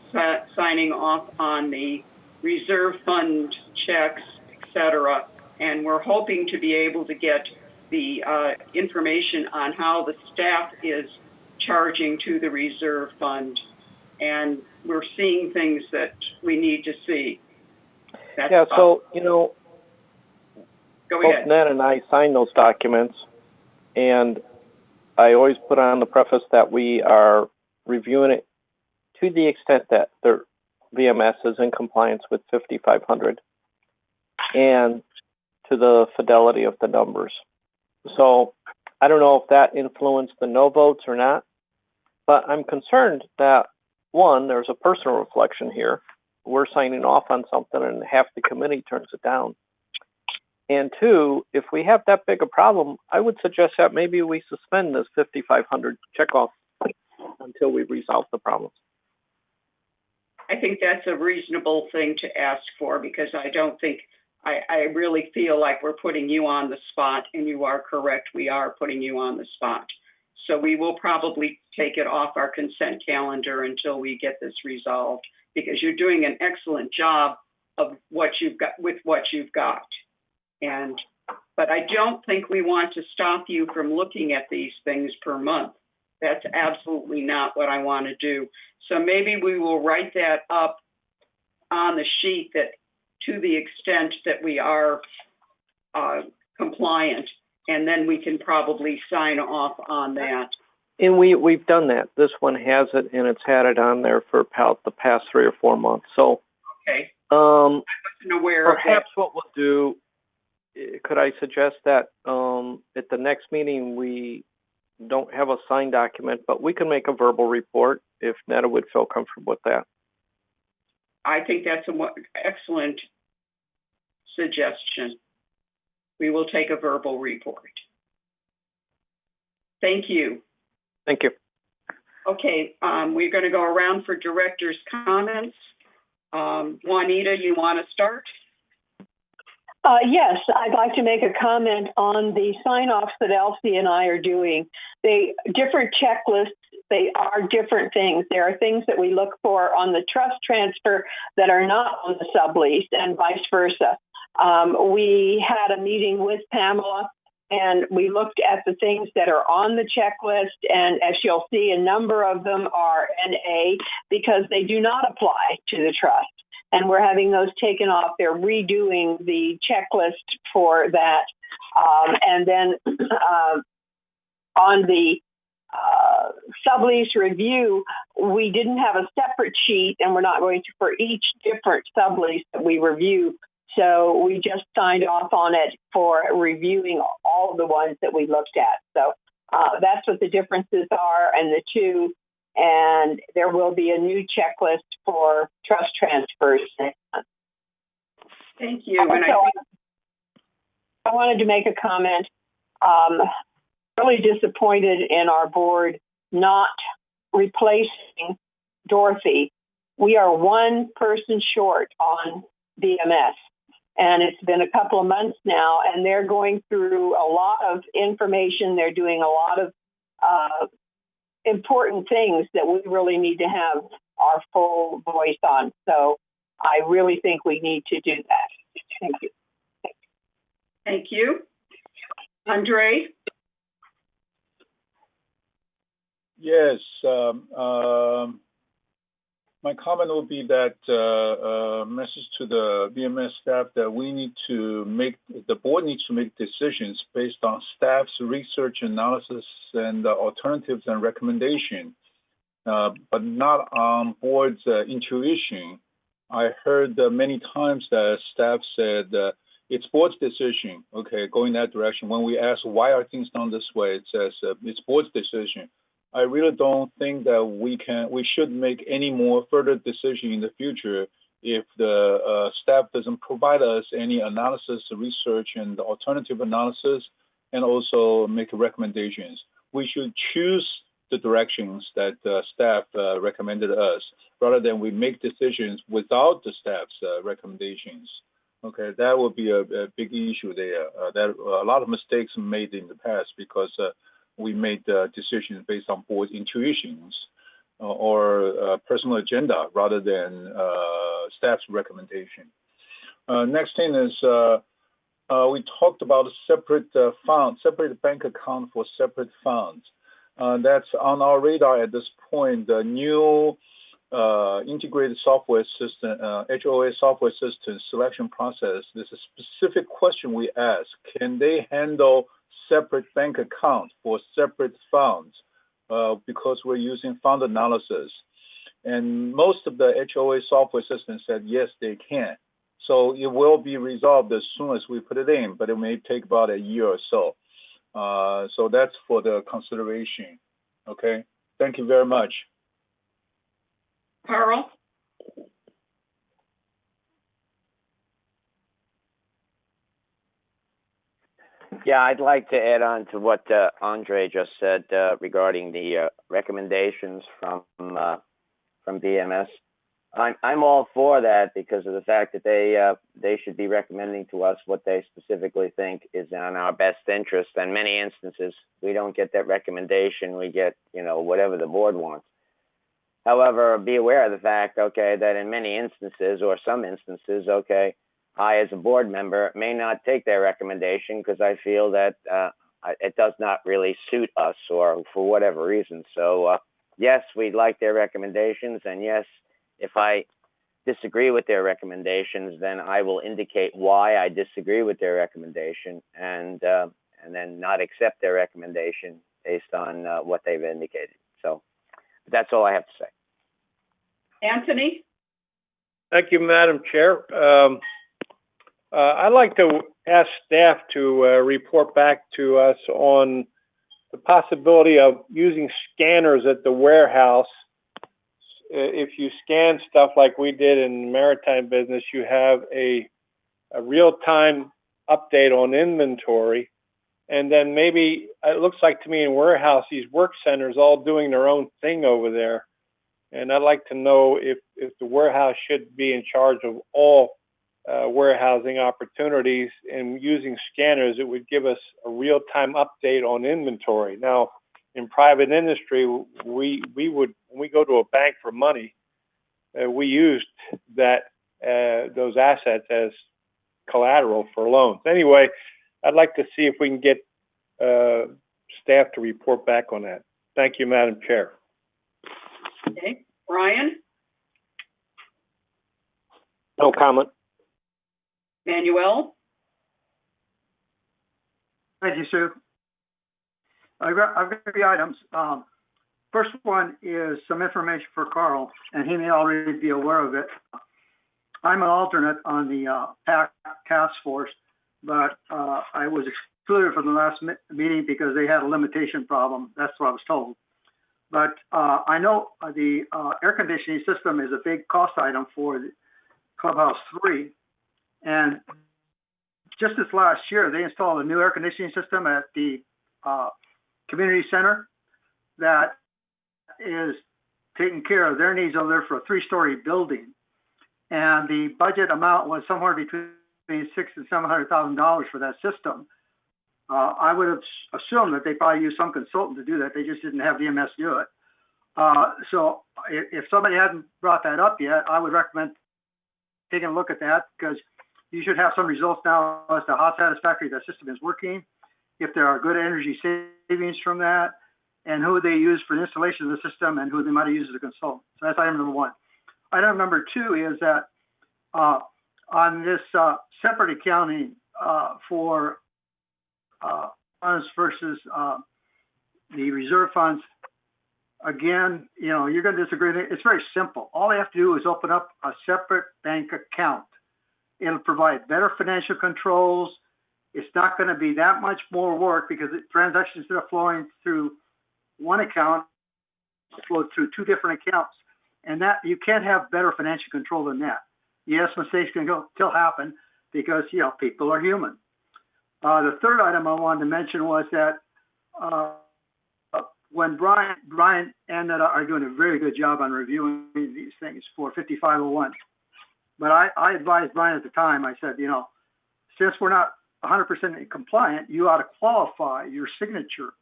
signing off on the reserve fund checks, et cetera. And we're hoping to be able to get the information on how the staff is charging to the reserve fund. And we're seeing things that we need to see. So, Go both ahead. Ned and I signed those documents, and I always put on the preface that we are reviewing it to the extent that the VMS is in compliance with 5,500 and to the fidelity of the numbers. So I don't know if that influenced the no votes or not, but I'm concerned that, one, there's a personal reflection here. We're signing off on something and half the committee turns it down. And two, if we have that big a problem, I would suggest that maybe we suspend this 5,500 checkoff until we resolve the problems. I think that's a reasonable thing to ask for, because I don't think, I really feel like we're putting you on the spot, and you are correct, we are putting you on the spot. So we will probably take it off our consent calendar until we get this resolved, because you're doing an excellent job of what you've got with what you've got. But I don't think we want to stop you from looking at these things per month. That's absolutely not what I want to do. So maybe we will write that up on the sheet, that to the extent that we are compliant, and then we can probably sign off on that. And we've done that. This one has it, and it's had it on there for about the past 3 or 4 months. So, okay. I wasn't aware of that. Perhaps what we'll do, could I suggest that at the next meeting we don't have a signed document, but we can make a verbal report if Netta would feel comfortable with that? I think that's an excellent suggestion. We will take a verbal report. Thank you. Thank you. Okay, we're going to go around for directors' comments. Juanita, you want to start? Yes, I'd like to make a comment on the sign-offs that Elsie and I are doing. Different checklists, they are different things. There are things that we look for on the trust transfer that are not on the sublease, and vice versa. We had a meeting with Pamela, and we looked at the things that are on the checklist, and as you'll see, a number of them are NA because they do not apply to the trust. And we're having those taken off. They're redoing the checklist for that. And then on the sublease review, we didn't have a separate sheet, and we're not going to for each different sublease that we review. So we just signed off on it for reviewing all of the ones that we looked at. So that's what the differences are, and the two. And there will be a new checklist for trust transfers next month. Thank you. And I wanted to make a comment. Really disappointed in our board not replacing Dorothy. We are one person short on VMS. And it's been a couple of months now, and they're going through a lot of information. They're doing a lot of important things that we really need to have our full voice on. So I really think we need to do that. Thank you. Thank you. Andre? Yes, my comment would be that message to the VMS staff that the board needs to make decisions based on staff's research, analysis, and alternatives and recommendation, but not on board's intuition. I heard many times that staff said it's board's decision. Okay, going that direction. When we ask why are things done this way, it says it's board's decision. I really don't think that we should make any more further decision in the future if the staff doesn't provide us any analysis, research, and alternative analysis, and also make recommendations. We should choose the directions that staff recommended us, rather than we make decisions without the staff's recommendations. Okay, that would be a big issue there. That a lot of mistakes made in the past because we made decisions based on board intuitions or personal agenda rather than staff's recommendation. Next thing is we talked about a separate separate bank account for separate funds. That's on our radar at this point. The new integrated software system, HOA software system selection process, there's a specific question we ask. Can they handle separate bank accounts for separate funds? Because we're using fund analysis. And most of the HOA software systems said, yes, they can. So it will be resolved as soon as we put it in, but it may take about a year or so. So that's for the consideration. Okay, thank you very much. Carl? Yeah, I'd like to add on to what Andre just said regarding the recommendations from VMS. I'm all for that because of the fact that they should be recommending to us what they specifically think is in our best interest. In many instances, we don't get that recommendation. We get, whatever the board wants. However, be aware of the fact, okay, that in many instances or some instances, okay, I, as a board member, may not take their recommendation because I feel that it does not really suit us or for whatever reason. So, yes, we'd like their recommendations. And yes, if I disagree with their recommendations, then I will indicate why I disagree with their recommendation and then not accept their recommendation based on what they've indicated. So that's all I have to say. Anthony? Thank you, Madam Chair. I'd like to ask staff to report back to us on the possibility of using scanners at the warehouse. If you scan stuff like we did in the maritime business, you have a real-time update on inventory. And then maybe, it looks like to me in warehouse, these work centers all doing their own thing over there. And I'd like to know if the warehouse should be in charge of all warehousing opportunities, and using scanners, it would give us a real-time update on inventory. Now, in private industry, we would, when we go to a bank for money, we used those assets as collateral for loans. Anyway, I'd like to see if we can get staff to report back on that. Thank you, Madam Chair. Okay, Brian? No comment. Manuel? Thank you, Sue. I've got 3 items. First one is some information for Carl, and he may already be aware of it. I'm an alternate on the PAC task force, but I was excluded from the last meeting because they had a limitation problem. That's what I was told. But I know the air conditioning system is a big cost item for the Clubhouse 3. And just this last year, they installed a new air conditioning system at the community center that is taking care of their needs over there for a 3-story building. And the budget amount was somewhere between $600,000 and $700,000 for that system. I would have assumed that they probably used some consultant to do that. They just didn't have VMS do it. So if somebody hadn't brought that up yet, I would recommend taking a look at that, because you should have some results now as to how satisfactory that system is working. if there are good energy savings from that, and who they use for the installation of the system and who they might use as a consultant. So that's item number one. Item number two is that on this separate accounting for funds versus the reserve funds, again, you know, you're going to disagree. It's very simple. All they have to do is open up a separate bank account. It'll provide better financial controls. It's not going to be that much more work because transactions that are flowing through one account flow through two different accounts. And that you can't have better financial control than that. Yes, mistakes can still happen because, you know, people are human. The third item I wanted to mention was that when Brian and Netta are doing a very good job on reviewing these things for 5501. But I advised Brian at the time, I said, you know, since we're not 100% compliant, you ought to qualify your signature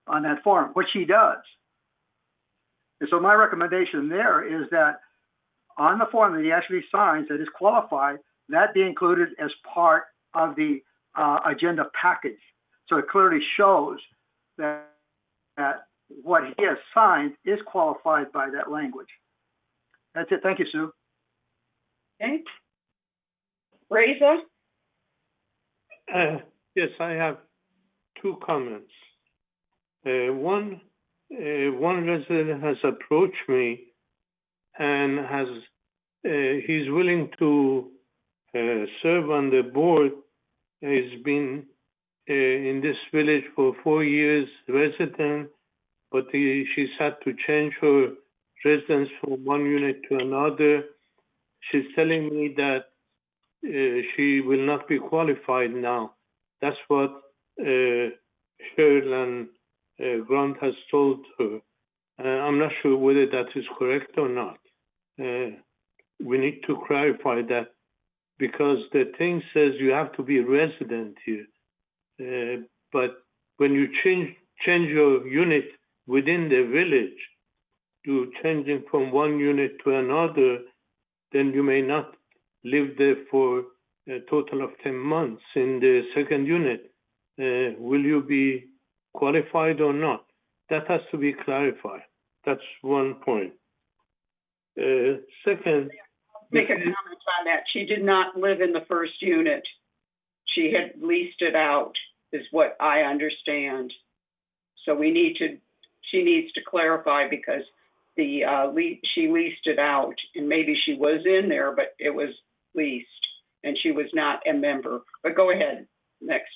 on that form, which he does. And so my recommendation there is that on the form that he actually signs that is qualified, that be included as part of the agenda package. So it clearly shows that what he has signed is qualified by that language. That's it. Thank you, Sue. Okay. Reza? Yes, I have two comments. One resident has approached me and he's willing to serve on the board. He's been in this village for 4 years, resident, but she's had to change her residence from one unit to another. She's telling me that she will not be qualified now. That's what Cheryl and Grant has told her. I'm not sure whether that is correct or not. We need to clarify that because the thing says you have to be a resident here. But when you change your unit within the village, you're changing from one unit to another, then you may not live there for a total of 10 months in the second unit. Will you be qualified or not? That has to be clarified. That's one point. Second, make a comment on that. She did not live in the first unit. She had leased it out, is what I understand. So she needs to clarify because she leased it out, and maybe she was in there, but it was leased, and she was not a member. But go ahead, next.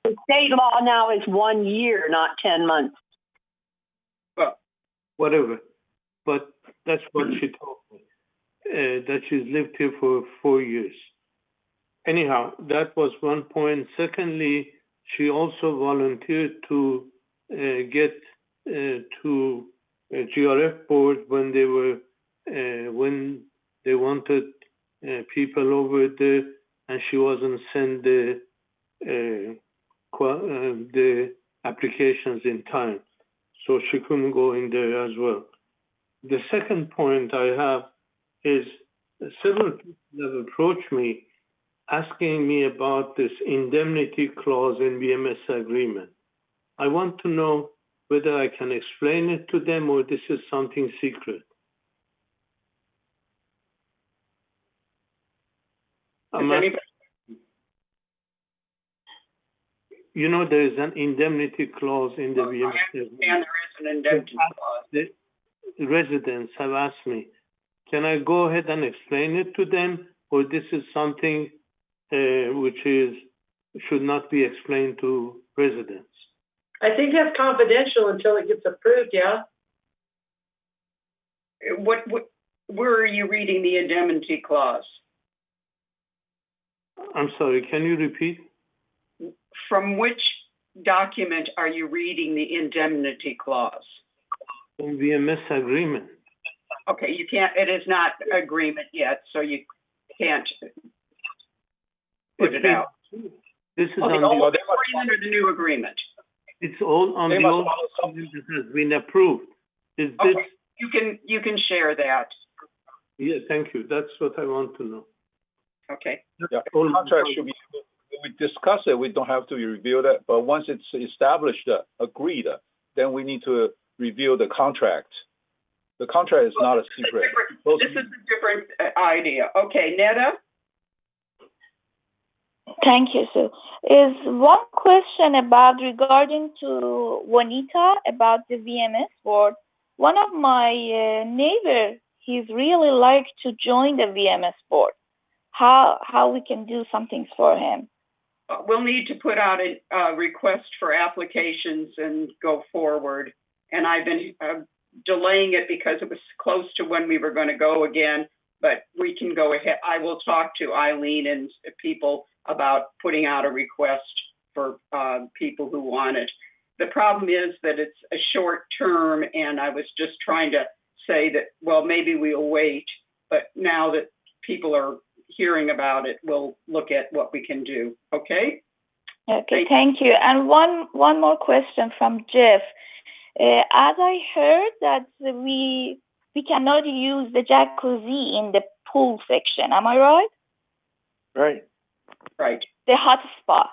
The state law now is 1 year, not 10 months. Well, whatever, but that's what she told me, that she's lived here for 4 years. Anyhow, that was one point. Secondly, she also volunteered to get to a GRF board when they wanted people over there, and she wasn't sent the applications in time, so she couldn't go in there as well. The second point I have is several people have approached me asking me about this indemnity clause in VMS agreement. I want to know whether I can explain it to them or this is something secret. You know, there is an indemnity clause in the VMS agreement. I understand there is an indemnity clause. The residents have asked me, can I go ahead and explain it to them, or this is something which should not be explained to residents? I think that's confidential until it gets approved, yeah? Where are you reading the indemnity clause? I'm sorry, can you repeat? From which document are you reading the indemnity clause? From VMS agreement. Okay, you can't, it is not agreement yet, so you can't put it out. This is the old agreement or the new agreement? It's all on the old agreement that has been approved. Is okay, this... you can share that. Yeah, thank you. That's what I want to know. Okay. Yeah, contract should be we discuss it, we don't have to review that. But once it's established, agreed, then we need to review the contract. The contract is not a secret. This is a different idea. Okay, Netta? Thank you, Sue. Is one question about regarding to Juanita about the VMS board. One of my neighbor, he's really like to join the VMS board. How we can do something for him? We'll need to put out a request for applications and go forward. And I've been delaying it because it was close to when we were going to go again, but we can go ahead. I will talk to Eileen and people about putting out a request for people who want it. The problem is that it's a short term, and I was just trying to say that, well, maybe we'll wait, but now that people are hearing about it, we'll look at what we can do. Okay? Okay, thank you. And one more question from Jeff. As I heard that we cannot use the jacuzzi in the pool section. Am I right? Right. Right. The hot spa.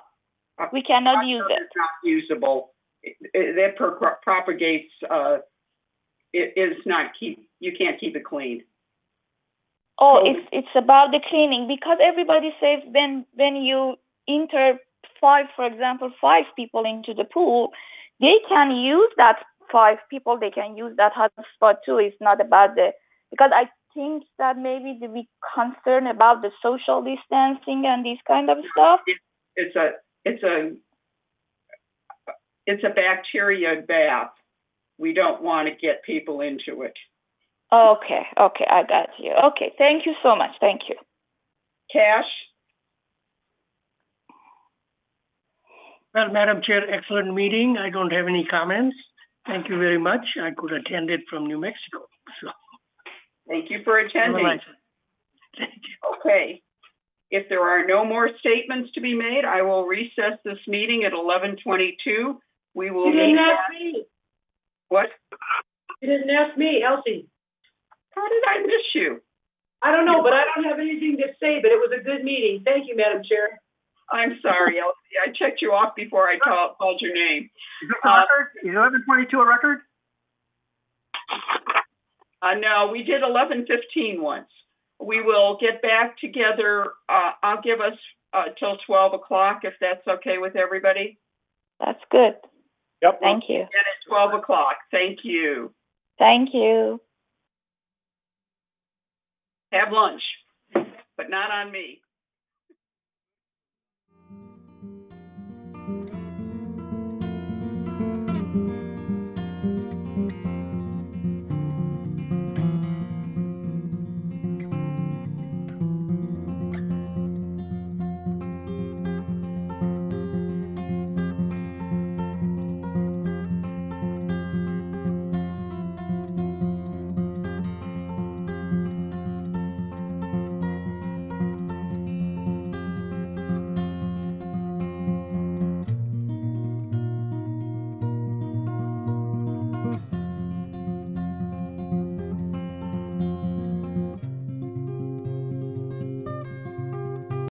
We cannot use it. It's not usable. That propagates. It is not you can't keep it clean. Oh, it's about the cleaning, because everybody says when you enter for example, 5 people into the pool, they can use that 5 people. They can use that hot spot too. It's not about because I think that maybe the big concern about the social distancing and this kind of stuff. It's a bacteria bath. We don't want to get people into it. Okay, I got you. Okay, thank you so much. Thank you. Cash? Well, Madam Chair, excellent meeting. I don't have any comments. Thank you very much. I could attend it from New Mexico. So. Thank you for attending. Thank you. Okay. If there are no more statements to be made, I will recess this meeting at 11:22. We will. You didn't ask me. What? You didn't ask me, Elsie. How did I miss you? I don't know, but I don't have anything to say, but it was a good meeting. Thank you, Madam Chair. I'm sorry, Elsie. I checked you off before I called your name. Is this a record? Is 11:22 a record? No, we did 11:15 once. We will get back together. I'll give us till 12 o'clock, if that's okay with everybody. That's good. Yep. Thank you. At 12 o'clock. Thank you. Thank you. Have lunch, but not on me.